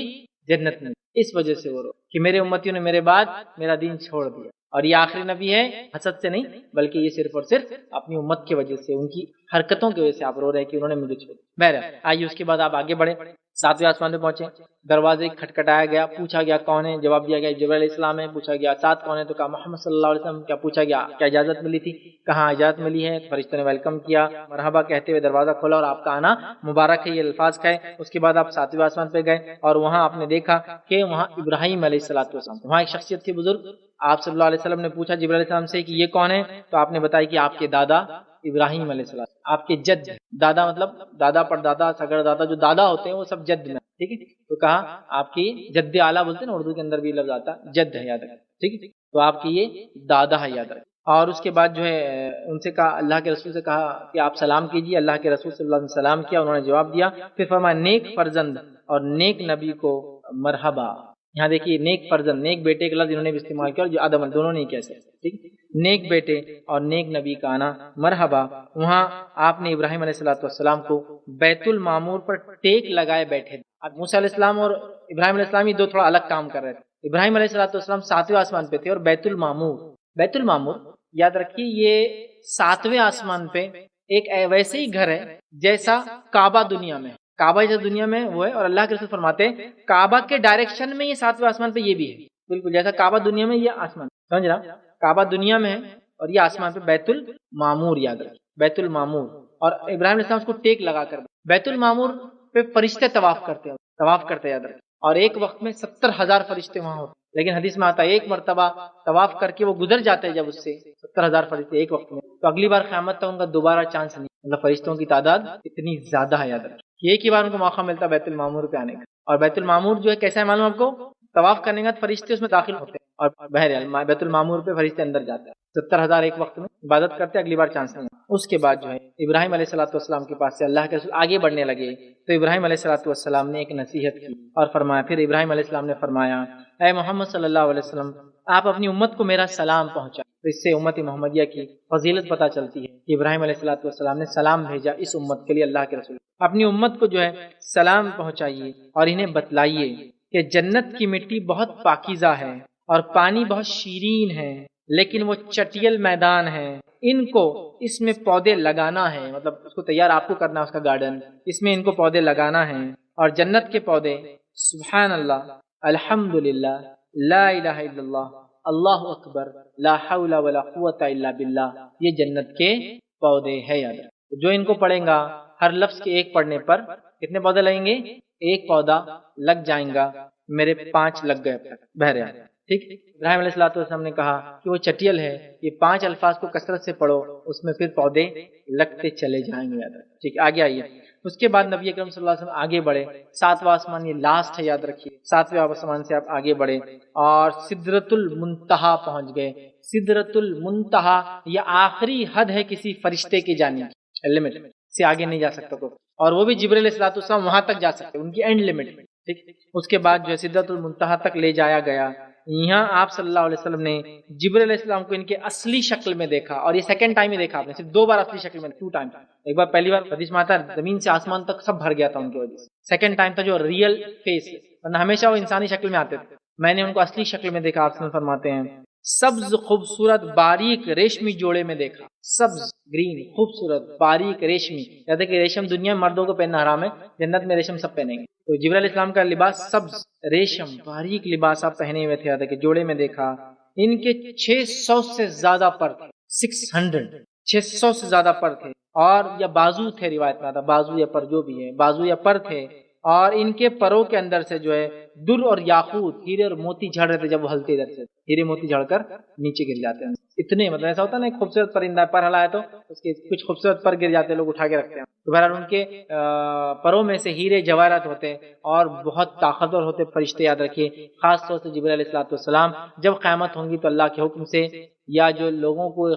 جنت میں، اس وجہ سے وہ رو کہ میرے امتیوں نے میرے بعد میرا دین چھوڑ دیا، اور یہ آخری نبی ہے، حسد سے نہیں، بلکہ یہ صرف اور صرف اپنی امت کی وجہ سے، ان کی حرکتوں کی وجہ سے آپ رو رہے ہیں کہ انہوں نے مجھے چھوڑ دیا۔ بہرحال آئیے اس کے بعد آپ آگے بڑھے، 7ویں آسمان پہ پہنچے، دروازے کھٹکھٹایا گیا، پوچھا گیا کون ہے، جواب دیا گیا جبرائیل علیہ السلام ہے، پوچھا گیا ساتھ کون ہے، تو کہا محمد صلی اللہ علیہ وسلم، کیا پوچھا گیا کیا اجازت ملی تھی، کہاں اجازت ملی ہے، فرشتوں نے ویلکم کیا، مرحبا کہتے ہوئے دروازہ کھولا اور آپ کا آنا مبارک ہے، یہ الفاظ کہے۔ اس کے بعد آپ 7ویں آسمان پہ گئے اور وہاں آپ نے دیکھا کہ وہاں ابراہیم علیہ السلام، وہاں ایک شخصیت تھی بزرگ، آپ صلی اللہ علیہ وسلم نے پوچھا جبرائیل علیہ السلام سے کہ یہ کون ہے، تو آپ نے بتایا کہ آپ کے دادا ابراہیم علیہ السلام، آپ کے جد، دادا مطلب دادا پردادا سگڑ دادا، جو دادا ہوتے ہیں وہ سب جد میں، ٹھیک ہے، تو کہا آپ کی جد اعلیٰ بولتے ہیں نا، اردو کے اندر بھی لفظ آتا ہے جد ہے، یاد رکھیں، ٹھیک ہے، تو آپ کی یہ دادا ہے، یاد رکھیں۔ اور اس کے بعد جو ہے ان سے کہا، اللہ کے رسول سے کہا کہ آپ سلام کیجیے، اللہ کے رسول صلی اللہ علیہ وسلم سلام کیا، انہوں نے جواب دیا، پھر فرمایا نیک فرزند اور نیک نبی کو مرحبا۔ یہاں دیکھیے نیک فرزند، نیک بیٹے کا لفظ انہوں نے بھی استعمال کیا، اور جو آدم دونوں نہیں کہہ سکتے، ٹھیک، نیک بیٹے اور نیک نبی کا آنا مرحبا۔ وہاں آپ نے ابراہیم علیہ السلام کو بیت المعمور پر ٹیک لگائے بیٹھے۔ اب موسیٰ علیہ السلام اور ابراہیم علیہ السلام یہ دو تھوڑا الگ کام کر رہے تھے۔ ابراہیم علیہ السلام 7ویں آسمان پہ تھے، اور بیت المعمور یاد رکھیے یہ 7ویں آسمان پہ ایک ویسے ہی گھر ہے جیسا کعبہ دنیا میں، کعبہ جیسا دنیا میں وہ ہے، اور اللہ کے رسول فرماتے ہیں کعبہ کے ڈائریکشن میں یہ 7ویں آسمان پہ یہ بھی ہے، بالکل جیسا کعبہ دنیا میں یہ آسمان، سمجھ رہا، کعبہ دنیا میں ہے اور یہ آسمان پہ بیت المعمور، یاد رکھیں بیت المعمور، اور ابراہیم علیہ السلام اس کو ٹیک لگا کر بیت المعمور پہ فرشتے طواف کرتے یاد رکھیں، اور ایک وقت میں 70,000 فرشتے وہاں ہوتے، لیکن حدیث میں آتا ہے ایک مرتبہ طواف کر کے وہ گزر جاتے ہیں، جب اس سے 70,000 فرشتے ایک وقت میں، تو اگلی بار قیامت تک ان کا دوبارہ چانس نہیں، مطلب فرشتوں کی تعداد اتنی زیادہ ہے، یاد رکھیں ایک ہی بار ان کو موقع ملتا ہے بیت المعمور پہ آنے کا۔ اور بیت المعمور جو ہے کیسا ہے معلوم آپ کو، طواف کرنے کے بعد فرشتے اس میں داخل ہوتے ہیں، اور بہرحال بیت المعمور پہ فرشتے اندر جاتے ہیں، 70,000 ایک وقت میں عبادت کرتے، اگلی بار چانس نہیں۔ اس کے بعد جو ہے ابراہیم علیہ السلام کے پاس سے اللہ کے رسول آگے بڑھنے لگے، تو ابراہیم علیہ السلام نے ایک نصیحت کی اور فرمایا، پھر ابراہیم علیہ السلام نے فرمایا اے محمد صلی اللہ علیہ وسلم، آپ اپنی امت کو میرا سلام پہنچائیں۔ تو اس سے امت محمدیہ کی فضیلت پتہ چلتی ہے کہ ابراہیم علیہ السلام نے سلام بھیجا اس امت کے لیے، اللہ کے رسول اپنی امت کو جو ہے سلام پہنچائیے اور انہیں بتلائیے کہ جنت کی مٹی بہت پاکیزہ ہے اور پانی بہت شیرین ہے، لیکن وہ چٹیل میدان ہے، ان کو اس میں پودے لگانا ہے، مطلب اس کو تیار آپ کو کرنا ہے، اس کا گارڈن، اس میں ان کو پودے لگانا ہے، اور جنت کے پودے سبحان اللہ، الحمدللہ، لا الہ الا اللہ، اللہ اکبر، لا حول ولا قوت الا باللہ، یہ جنت کے پودے ہے، یاد رکھیں۔ جو ان کو پڑھیں گا ہر لفظ کے ایک پڑھنے پر کتنے پودے لگیں گے، ایک پودا لگ جائیں گا، میرے 5 لگ گئے اب تک، بہرحال ٹھیک۔ ابراہیم علیہ السلام نے کہا کہ وہ چٹیل ہے، یہ 5 الفاظ کو کثرت سے پڑھو، اس میں پھر پودے لگتے چلے جائیں گے، یاد رکھیں، ٹھیک۔ آگے آئیے، اس کے بعد نبی اکرم صلی اللہ علیہ وسلم آگے بڑھے، 7واں آسمان یہ لاسٹ ہے، یاد رکھیے، 7ویں آسمان سے آپ آگے بڑھے اور سدرۃ المنتہا پہنچ گئے۔ سدرۃ المنتہا یہ آخری حد ہے کسی فرشتے کی جانب، لمٹ سے آگے نہیں جا سکتا کوئی، اور وہ بھی جبرائیل علیہ السلام وہاں تک جا سکتے، ان کی اینڈ لمٹ، ٹھیک۔ اس کے بعد جو ہے سدرۃ المنتہا تک لے جایا گیا۔ یہاں آپ صلی اللہ علیہ وسلم نے جبرائیل علیہ السلام کو ان کے اصلی شکل میں دیکھا، اور یہ سیکنڈ ٹائم ہی دیکھا آپ نے، صرف 2 بار اصلی شکل میں، 2 ٹائم، ایک بار پہلی بار حدیث میں آتا ہے زمین سے آسمان تک سب بھر گیا تھا ان کی وجہ سے، سیکنڈ ٹائم تھا جو ریئل فیس، ورنہ ہمیشہ وہ انسانی شکل میں آتے تھے، میں نے ان کو اصلی شکل میں دیکھا، آپ فرماتے ہیں سبز خوبصورت باریک ریشمی جوڑے میں دیکھا، سبز گرین خوبصورت باریک ریشمی، یاد ہے کہ ریشم دنیا میں مردوں کو پہننا حرام ہے، جنت میں ریشم سب پہنیں گے، تو جبرائیل علیہ السلام کا لباس سبز ریشم باریک لباس آپ پہنے ہوئے تھے، یاد ہے کہ جوڑے میں دیکھا۔ ان کے 600 سے زیادہ پر تھے، 600 سے زیادہ پر تھے، اور یا بازو تھے، روایت میں آتا بازو یا پر، جو بھی ہے بازو یا پر تھے، اور ان کے پروں کے اندر سے جو ہے در اور یاقوت ہیرے اور موتی جھڑ رہے تھے جب وہ ہلتے ادھر سے، ہیرے موتی جھڑ کر نیچے گر جاتے ہیں، اتنے مطلب ایسا ہوتا ہے نا ایک خوبصورت پرندہ پر ہلایا تو اس کے کچھ خوبصورت پر گر جاتے ہیں، لوگ اٹھا کے رکھتے ہیں، تو بہرحال ان کے پروں میں سے ہیرے جواہرات ہوتے ہیں اور بہت طاقتور ہوتے فرشتے، یاد رکھیے خاص طور سے جبرائیل علیہ السلام جب قیامت ہوں گی تو اللہ کے حکم سے یا جو لوگوں کو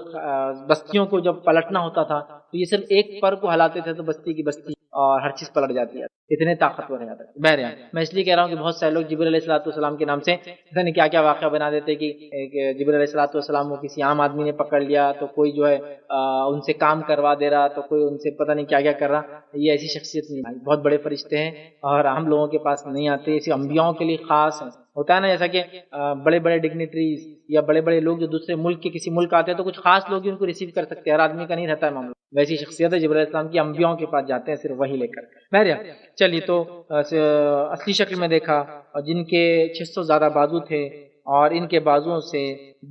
بستیوں کو جب پلٹنا ہوتا تھا تو یہ صرف ایک پر کو ہلاتے تھے تو بستی کی بستی اور ہر چیز پلٹ جاتی ہے، اتنے طاقتور ہے۔ بہرحال میں اس لیے کہہ رہا ہوں کہ بہت سارے لوگ جبرائیل علیہ السلام کے نام سے پتہ نہیں کیا کیا واقعہ بنا دیتے کہ جبرائیل علیہ السلام کو کسی عام آدمی نے پکڑ لیا تو کوئی جو ہے ان سے کام کروا دے رہا، تو کوئی ان سے پتہ نہیں کیا کیا کر رہا، یہ ایسی شخصیت نہیں ہے، بہت بڑے فرشتے ہیں اور عام لوگوں کے پاس نہیں آتے، ایسے انبیاؤں کے لیے خاص ہیں۔ ہوتا ہے نا جیسا کہ بڑے بڑے ڈگنیٹریز یا بڑے بڑے لوگ جو دوسرے ملک کے کسی ملک آتے ہیں تو کچھ خاص لوگ ہی ان کو ریسیو کر سکتے ہیں، ہر آدمی کا نہیں رہتا ہے معاملہ، ویسی شخصیت ہے جبرائیل السلام کی، انبیاؤں کے پاس جاتے ہیں صرف وہی لے کر۔ بہرحال چلیے تو اصلی شکل میں دیکھا اور جن کے 600 زیادہ بازو تھے اور ان کے بازوؤں سے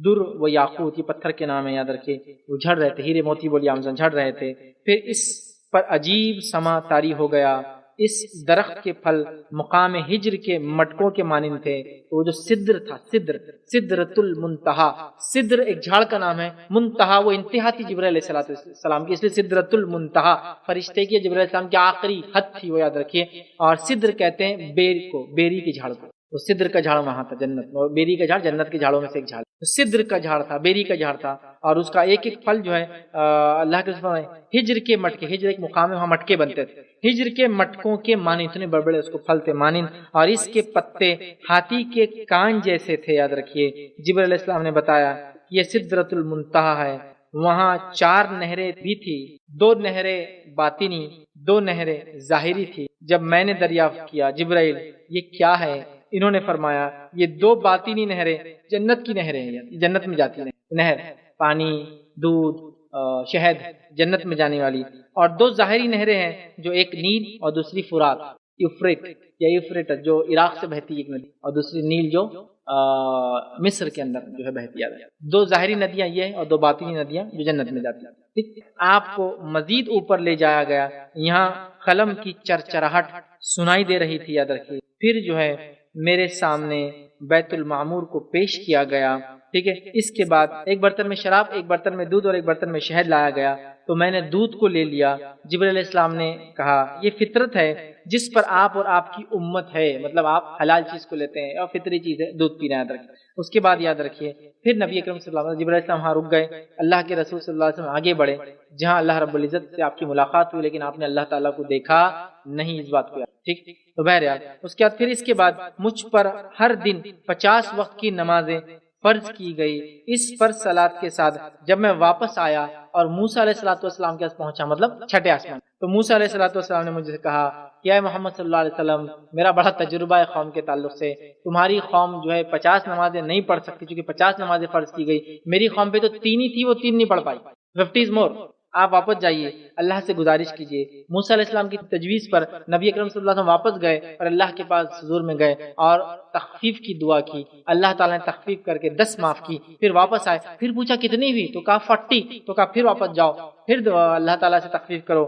در و یاقوت، یہ پتھر کے نام ہے یاد رکھیے، وہ جھڑ رہے تھے، ہیرے موتی بولیے آمزن جھڑ رہے تھے۔ پھر اس پر عجیب سما طاری ہو گیا، اس درخت کے پھل مقام ہجر کے مٹکوں کے مانند تھے، تو وہ جو سدر تھا، سدرۃ المنتہا، سدر ایک جھاڑ کا نام ہے، منتہا وہ انتہا تھی جبرائیل علیہ السلام کی، اس لیے سدرۃ المنتہا فرشتے کی جبرائیل السلام کی آخری حد تھی، وہ یاد رکھیے۔ اور سدر کہتے ہیں بیر کو، بیری کے جھاڑ کو، وہ سدر کا جھاڑ وہاں تھا جنت میں، بیری کا جھاڑ جنت کے جھاڑوں میں سے ایک جھاڑ، سدر کا جھاڑ تھا، بیری کا جھاڑ تھا، اور اس کا ایک ایک پھل جو ہے اللہ کے رسول ہجر کے مٹکے، ہجر ایک مقام ہے وہاں مٹکے بنتے تھے، ہجر کے مٹکوں کے مانند، اتنے بڑے بڑے اس کو پھل تھے مانند، اور اس کے پتے ہاتھی کے کان جیسے تھے، یاد رکھیے۔ جبرائیل علیہ السلام نے بتایا یہ سدرۃ المنتہا ہے، وہاں 4 نہریں بھی تھی، 2 نہریں باطنی، 2 نہریں ظاہری تھی۔ جب میں نے دریافت کیا جبرائیل یہ کیا ہے، انہوں نے فرمایا یہ 2 باطنی نہریں جنت کی نہریں ہیں، جنت میں جاتی ہیں نہر، پانی، دودھ، شہد، جنت میں جانے والی، اور 2 ظاہری نہریں ہیں جو ایک نیل اور دوسری فرات، یوفریٹ جو عراق سے بہتی ہے ایک ندی، اور دوسری نیل جو مصر کے اندر جو ہے بہتی ہے۔ 2 ظاہری ندیاں یہ ہیں اور 2 باطنی ندیاں جو جنت میں جاتی ہیں۔ آپ کو مزید اوپر لے جایا گیا، یہاں قلم کی چرچراہٹ سنائی دے رہی تھی، یاد رکھیے۔ پھر جو ہے میرے سامنے بیت المعمور کو پیش کیا گیا، ٹھیک ہے۔ اس کے بعد ایک برتن میں شراب، ایک برتن میں دودھ اور ایک برتن میں شہد لایا گیا، تو میں نے دودھ کو لے لیا۔ جبرائیل علیہ السلام نے کہا یہ فطرت ہے جس پر آپ اور آپ کی امت ہے، مطلب آپ حلال چیز کو لیتے ہیں اور فطری چیز ہے دودھ پینا، یاد رکھیں۔ اس کے بعد یاد رکھیے پھر نبی اکرم صلی اللہ علیہ وسلم، جبرائیل علیہ السلام وہاں رک گئے، اللہ کے رسول صلی اللہ علیہ وسلم آگے بڑھے جہاں اللہ رب العزت سے آپ کی ملاقات ہوئی، لیکن آپ نے اللہ تعالیٰ کو دیکھا نہیں، اس بات کو یاد، ٹھیک۔ تو بہرحال اس کے بعد پھر اس کے بعد مجھ پر ہر دن 50 وقت کی نمازیں فرض کی گئی۔ اس فرض صلات کے ساتھ جب میں واپس آیا اور موسیٰ علیہ السلام کے پاس پہنچا، مطلب 6 آسمان، تو موسیٰ علیہ السلام نے مجھے کہا کہ اے محمد صلی اللہ علیہ وسلم، میرا بڑا تجربہ ہے قوم کے تعلق سے، تمہاری قوم جو ہے 50 نمازیں نہیں پڑھ سکتی چونکہ 50 نمازیں فرض کی گئی، میری قوم پہ تو 3 ہی تھی، وہ 3 نہیں پڑھ پائی، 50 more۔ آپ واپس جائیے، اللہ سے گزارش کیجیے۔ موسیٰ علیہ السلام کی تجویز پر نبی اکرم صلی اللہ علیہ وسلم واپس گئے اور اللہ کے پاس حضور میں گئے اور تخفیف کی دعا کی، اللہ تعالیٰ نے تخفیف کر کے 10 معاف کی۔ پھر واپس آئے، پھر پوچھا کتنی ہوئی، تو کہا 40، تو کہا پھر واپس جاؤ، پھر اللہ تعالیٰ سے تخفیف کرو۔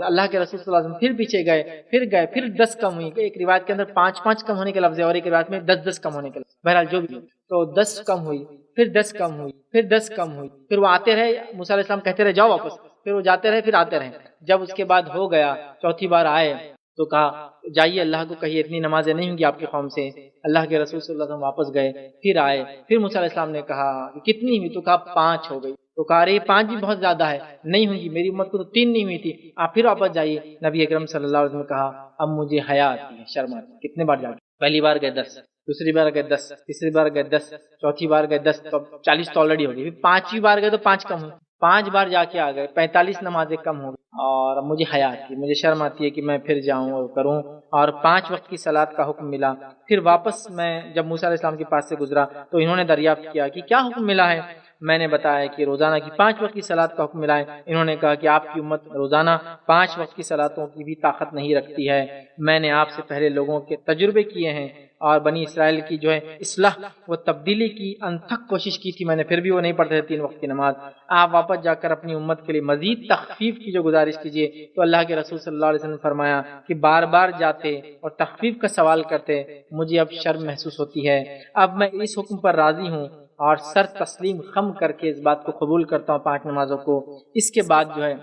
اللہ کے رسول صلی اللہ علیہ وسلم پھر پیچھے گئے، پھر 10 کم ہوئی، ایک روایت کے اندر 5 کم ہونے کے لفظ ہے اور ایک روایت میں 10 کم ہونے کے لفظ، بہرحال جو بھی، تو 10 کم ہوئی، پھر 10 کم ہوئی، پھر 10 کم ہوئی، پھر وہ آتے رہے، موسیٰ علیہ السلام کہتے رہے جاؤ واپس، پھر وہ جاتے رہے، پھر آتے رہے۔ جب اس کے بعد ہو گیا، 4تھی بار آئے تو کہا جائیے اللہ کو کہیے اتنی نمازیں نہیں ہوں گی آپ کی قوم سے۔ اللہ کے رسول صلی اللہ علیہ وسلم واپس گئے، پھر آئے، پھر موسیٰ علیہ السلام نے کہا کہ کتنی ہوئی، تو کہا 5 ہو گئی، تو کہا رہے 5 بھی بہت زیادہ ہے، نہیں ہوں گی، میری امت کو تو 3 نہیں ہوئی تھی، آپ پھر واپس جائیے۔ نبی اکرم صلی اللہ علیہ وسلم نے کہا اب مجھے حیا آتی ہے، شرم آتی ہے۔ کتنے بار جا کے، پہلی بار گئے 10، دوسری بار گئے 10، تیسری بار گئے 10، 4تھی بار گئے 10، تو 40 تو آلریڈی ہو گئی، پھر 5ویں بار گئے تو 5 کم ہوئی، 5 بار جا کے آ گئے، 45 نمازیں کم ہو گئی، اور مجھے حیا آتی ہے، مجھے شرم آتی ہے کہ میں پھر جاؤں اور کروں، اور 5 وقت کی صلات کا حکم ملا۔ پھر واپس میں جب موسیٰ علیہ السلام کے پاس سے گزرا تو انہوں نے دریافت کیا کہ کیا حکم ملا ہے، میں نے بتایا کہ روزانہ کی 5 وقت کی صلات کا حکم ملا ہے۔ انہوں نے کہا کہ آپ کی امت روزانہ 5 وقت کی صلاتوں کی بھی طاقت نہیں رکھتی ہے، میں نے آپ سے پہلے لوگوں کے تجربے کیے ہیں اور بنی اسرائیل کی جو ہے اصلاح و تبدیلی کی انتھک کوشش کی تھی میں نے، پھر بھی وہ نہیں پڑھتے تھے 3 وقت کی نماز. آپ واپس جا کر اپنی امت کے لیے مزید تخفیف کی جو گزارش کیجیے. تو اللہ کے رسول صلی اللہ علیہ وسلم نے فرمایا کہ بار بار جاتے اور تخفیف کا سوال کرتے، مجھے اب شرم محسوس ہوتی ہے، اب میں اس حکم پر راضی ہوں اور سر تسلیم خم کر کے اس بات کو قبول کرتا ہوں 5 نمازوں کو. اس کے بعد جو ہے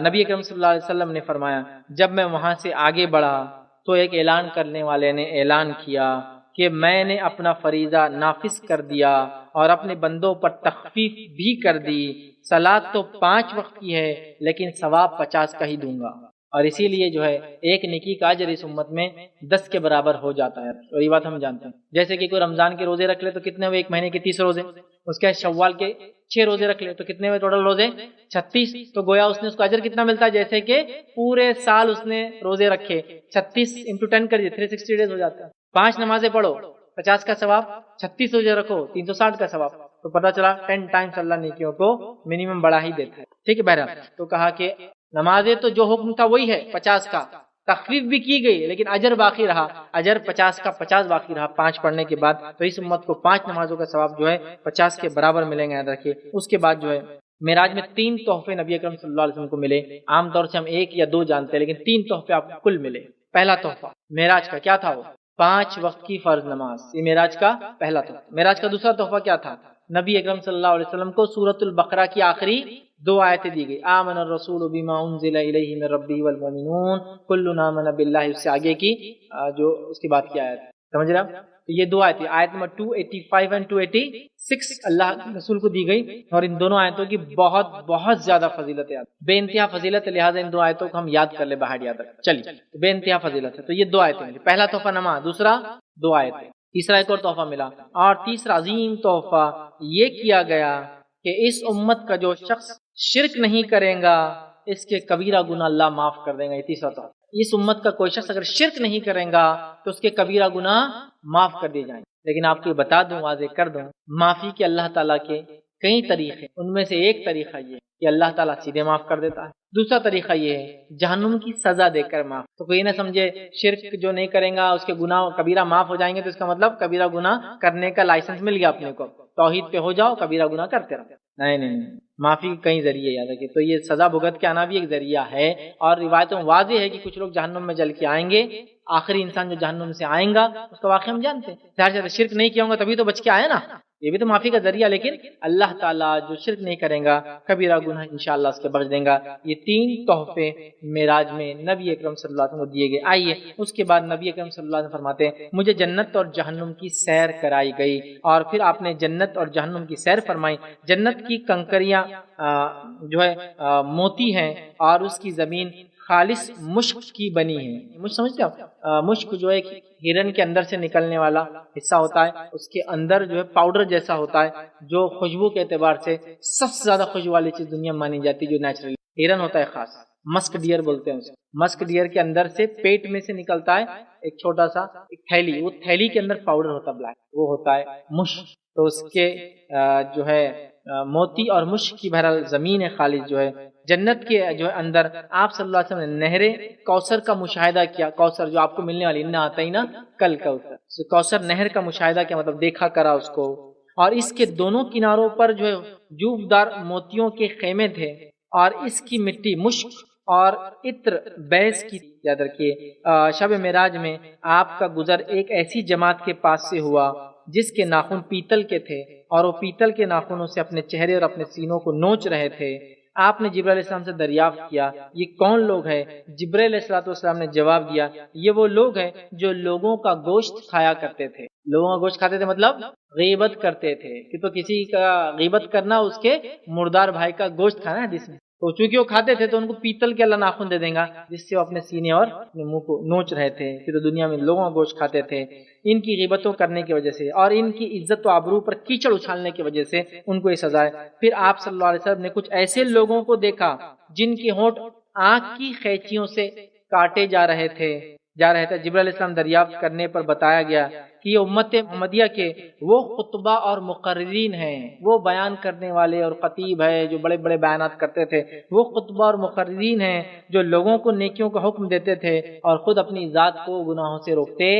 نبی اکرم صلی اللہ علیہ وسلم نے فرمایا جب میں وہاں سے آگے بڑھا تو ایک اعلان کرنے والے نے اعلان کیا کہ میں نے اپنا فریضہ نافذ کر دیا اور اپنے بندوں پر تخفیف بھی کر دی. صلاۃ تو 5 وقت کی ہے لیکن ثواب 50 کا ہی دوں گا. اور اسی لیے جو ہے ایک نیکی کا اجر اس امت میں 10 کے برابر ہو جاتا ہے. اور یہ بات ہم جانتے ہیں. جیسے کہ کوئی رمضان کے روزے رکھ لے تو کتنے ہوئے؟ 1 مہینے کے 30 روزے. اس کے شوال کے 6 روزے رکھ لے تو کتنے ہوئے ٹوٹل روزے؟ 36. تو گویا اس نے اس کو اجر کتنا ملتا ہے؟ جیسے کہ پورے سال اس نے روزے رکھے. 36 × 10 کریے 360 ڈیز ہو جاتا ہے. 5 نمازیں پڑھو 50 کا ثواب، 36 روزے رکھو 360 کا ثواب. تو پتہ چلا 10 ٹائمز اللہ نیکیوں کو منیمم بڑھا ہی دیتا ہے. ٹھیک ہے بہرحال. تو کہا کہ نمازیں تو جو حکم تھا وہی ہے 50 کا، تخفیف بھی کی گئی لیکن اجر باقی رہا. اجر 50 کا 50 باقی رہا 5 پڑھنے کے بعد. تو اس امت کو 5 نمازوں کا ثواب جو ہے 50 کے برابر ملیں گے. یاد رکھیے. اس کے بعد جو ہے معراج میں 3 تحفے نبی اکرم صلی اللہ علیہ وسلم کو ملے. عام طور سے ہم 1 یا 2 جانتے ہیں لیکن 3 تحفے آپ کو کل ملے. پہلا تحفہ معراج کا کیا تھا؟ وہ 5 وقت کی فرض نماز. یہ معراج کا پہلا تحفہ. معراج کا دوسرا تحفہ کیا تھا؟ نبی اکرم صلی اللہ علیہ وسلم کو سورۃ البقرہ کی آخری 2 آیتیں دی گئی. آمن الرسول بما انزل الیہ من ربہ والمؤمنون کل آمن باللہ. اس سے آگے کی جو اس کی بات کی آیت سمجھ رہے آپ؟ تو یہ 2 آیتیں، آیت نمبر 285 اور 286 اللہ کے رسول کو دی گئی. اور ان دونوں آیتوں کی بہت زیادہ فضیلت ہے، بے انتہا فضیلت ہے. لہٰذا ان 2 آیتوں کو ہم یاد کر لیں، باہر یاد رکھ. چلیے بے انتہا فضیلت ہے. تو یہ 2 آیتیں ملی. پہلا تحفہ نماز، دوسرا 2 آیتیں. تیسرا ایک اور تحفہ ملا. اور تیسرا عظیم تحفہ یہ کیا گیا کہ اس امت کا جو شخص شرک نہیں کرے گا اس کے کبیرہ گناہ اللہ معاف کر دیں گا. یہ تیسرا تحفہ. اس امت کا کوئی شخص اگر شرک نہیں کرے گا تو اس کے کبیرہ گناہ معاف کر دیے جائیں. لیکن آپ کو بتا دوں، واضح کر دوں، معافی کے اللہ تعالیٰ کے کئی طریقے. ان میں سے ایک طریقہ یہ کہ اللہ تعالیٰ سیدھے معاف کر دیتا ہے. دوسرا طریقہ یہ ہے جہنم کی سزا دے کر معاف. تو کوئی نہ سمجھے شرک جو نہیں کرے گا اس کے گناہ کبیرہ معاف ہو جائیں گے تو اس کا مطلب کبیرہ گناہ کرنے کا لائسنس مل گیا اپنے کو، توحید پہ ہو جاؤ کبیرہ گناہ کرتے رہو. نہیں، معافی کے کئی ذریعے یاد رکھیے. تو یہ سزا بھگت کے آنا بھی ایک ذریعہ ہے. اور روایتوں واضح ہے کہ کچھ لوگ جہنم میں جل کے آئیں گے. آخری انسان جو جہنم سے آئیں گا اس کا واقعہ ہم جانتے ہیں. ظاہر سے شرک نہیں کیا ہوں گا تبھی تو بچ کے آئے نا، یہ بھی تو معافی کا ذریعہ. لیکن اللہ تعالیٰ جو شرک نہیں کرے گا کبیرہ گناہ انشاءاللہ اس کے بخش دیں گا. یہ 3 تحفے معراج میں نبی اکرم صلی اللہ علیہ وسلم کو دیے گئے. آئیے اس کے بعد نبی اکرم صلی اللہ علیہ وسلم فرماتے ہیں مجھے جنت اور جہنم کی سیر کرائی گئی. اور پھر آپ نے جنت اور جہنم کی سیر فرمائی. جنت کی کنکریاں جو ہے موتی ہیں اور اس کی زمین خالص مشک کی بنی ہے. مشک سمجھتے آپ؟ مشک جو ایک ہرن کے اندر سے نکلنے والا حصہ ہوتا ہے، اس کے اندر جو ہے پاؤڈر جیسا ہوتا ہے جو خوشبو کے اعتبار سے سب سے زیادہ خوشبو والی چیز دنیا میں مانی جاتی ہے جو نیچرل ہرن ہوتا ہے. خاص مسک ڈیئر بولتے ہیں اسے. مسک ڈیئر کے اندر سے پیٹ میں سے نکلتا ہے ایک چھوٹا سا ایک تھیلی، وہ تھیلی کے اندر پاؤڈر ہوتا ہے بلیک، وہ ہوتا ہے مشک. تو اس کے جو ہے موتی اور مشک کی بہرحال زمین ہے خالص جو ہے. جنت کے جو ہے اندر آپ صلی اللہ علیہ وسلم نے نہر کوثر کا مشاہدہ کیا. کوثر جو آپ کو ملنے والی انا اعطینا کل کوثر، کوثر نہر کا مشاہدہ کیا، مطلب دیکھا کرا اس کو. اور اس کے دونوں کناروں پر جو ہے جوبدار موتیوں کے خیمے تھے اور اس کی مٹی مشک اور عطر بیس کی. یاد رکھیے شب معراج میں آپ کا گزر ایک ایسی جماعت کے پاس سے ہوا جس کے ناخن پیتل کے تھے اور وہ پیتل کے ناخنوں سے اپنے چہرے اور اپنے سینوں کو نوچ رہے تھے. آپ نے جبرائیل علیہ السلام سے دریافت کیا یہ کون لوگ ہیں؟ جبرائیل علیہ السلام نے جواب دیا یہ وہ لوگ ہیں جو لوگوں کا گوشت کھایا کرتے تھے. لوگوں کا گوشت کھاتے تھے مطلب غیبت کرتے تھے. کہ تو کسی کا غیبت کرنا اس کے مردار بھائی کا گوشت کھانا ہے جس میں. تو چونکہ وہ کھاتے تھے تو ان کو پیتل کے اللہ ناخن دے دیں گا جس سے وہ اپنے سینے اور اپنے منہ کو نوچ رہے تھے. کہ تو دنیا میں لوگوں کا گوشت کھاتے تھے. ان کی غیبتوں کرنے کی وجہ سے اور ان کی عزت و آبرو پر کیچڑ اچھالنے کی وجہ سے ان کو یہ سزا ہے. پھر آپ صلی اللہ علیہ وسلم نے کچھ ایسے لوگوں کو دیکھا جن کے ہونٹ آنکھ کی قینچیوں سے کاٹے جا رہے تھے. جبرائیل علیہ السلام دریافت کرنے پر بتایا گیا کہ یہ امت محمدیہ کے وہ خطبہ اور مقررین ہیں، وہ بیان کرنے والے اور خطیب ہے جو بڑے بڑے بیانات کرتے تھے. وہ خطبہ اور مقررین ہیں جو لوگوں کو نیکیوں کا حکم دیتے تھے اور خود اپنی ذات کو گناہوں سے روکتے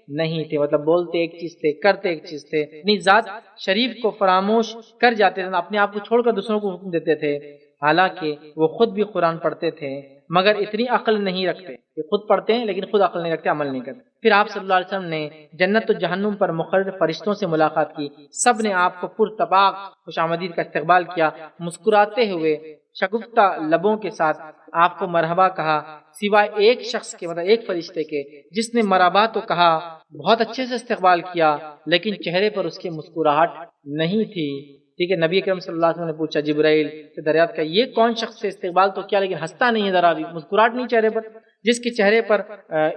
نہیں تھے، مطلب بولتے ایک چیز تھے، کرتے ایک چیز تھے، اپنی ذات شریف کو فراموش کر جاتے تھے، اپنے آپ کو چھوڑ کر دوسروں کو حکم دیتے تھے، حالانکہ وہ خود بھی قرآن پڑھتے تھے مگر اتنی عقل نہیں رکھتے، کہ خود پڑھتے ہیں لیکن خود عقل نہیں رکھتے، عمل نہیں کرتے۔ پھر آپ صلی اللہ علیہ وسلم نے جنت و جہنم پر مقرر فرشتوں سے ملاقات کی، سب نے آپ کو پرتپاک خوش آمدید کا استقبال کیا، مسکراتے ہوئے شگفتہ لبوں کے ساتھ آپ کو مرحبا کہا، سوائے ایک شخص کے، مطلب ایک فرشتے کے، جس نے مرحبا تو کہا، بہت اچھے سے استقبال کیا، لیکن چہرے پر اس کے مسکراہٹ نہیں تھی۔ ٹھیک ہے، نبی اکرم صلی اللہ علیہ وسلم نے پوچھا جبرائیل سے دریافت کیا، یہ کون شخص سے استقبال تو کیا لیکن ہنستا نہیں ہے، ذرا بھی مسکراہٹ نہیں چہرے پر، جس کے چہرے پر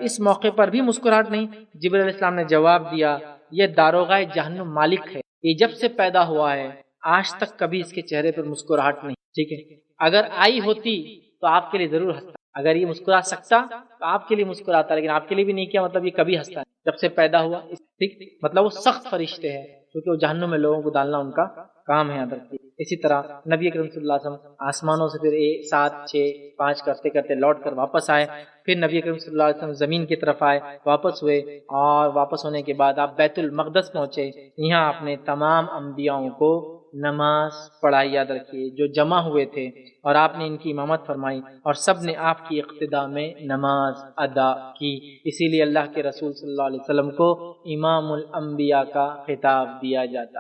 اس موقع پر بھی مسکراہٹ نہیں؟ جبرائیل علیہ السلام نے جواب دیا، یہ داروغہ جہنم مالک ہے، یہ جب سے پیدا ہوا ہے آج تک کبھی اس کے چہرے پر مسکراہٹ نہیں۔ ٹھیک ہے، اگر آئی ہوتی تو آپ کے لیے ضرور ہنستا، اگر یہ مسکرا سکتا تو آپ کے لیے مسکراتا، لیکن آپ کے لیے بھی نہیں کیا، مطلب یہ کبھی ہنستا نہیں جب سے پیدا ہوا۔ ٹھیک، مطلب وہ سخت فرشتے ہیں کیونکہ وہ جہنم میں لوگوں کو ڈالنا ان کا کام ہے، یاد رکھیے۔ اسی طرح نبی اکرم صلی اللہ علیہ وسلم آسمانوں سے پھر 7 6 5 کرتے کرتے لوٹ کر واپس آئے، پھر نبی اکرم صلی اللہ علیہ وسلم زمین کی طرف آئے، واپس ہوئے، اور واپس ہونے کے بعد آپ بیت المقدس پہنچے، یہاں آپ نے تمام انبیاءوں کو نماز پڑھائی، یاد رکھیے، جو جمع ہوئے تھے، اور آپ نے ان کی امامت فرمائی، اور سب نے آپ کی اقتداء میں نماز ادا کی۔ اسی لیے اللہ کے رسول صلی اللہ علیہ وسلم کو امام الانبیاء کا خطاب دیا جاتا۔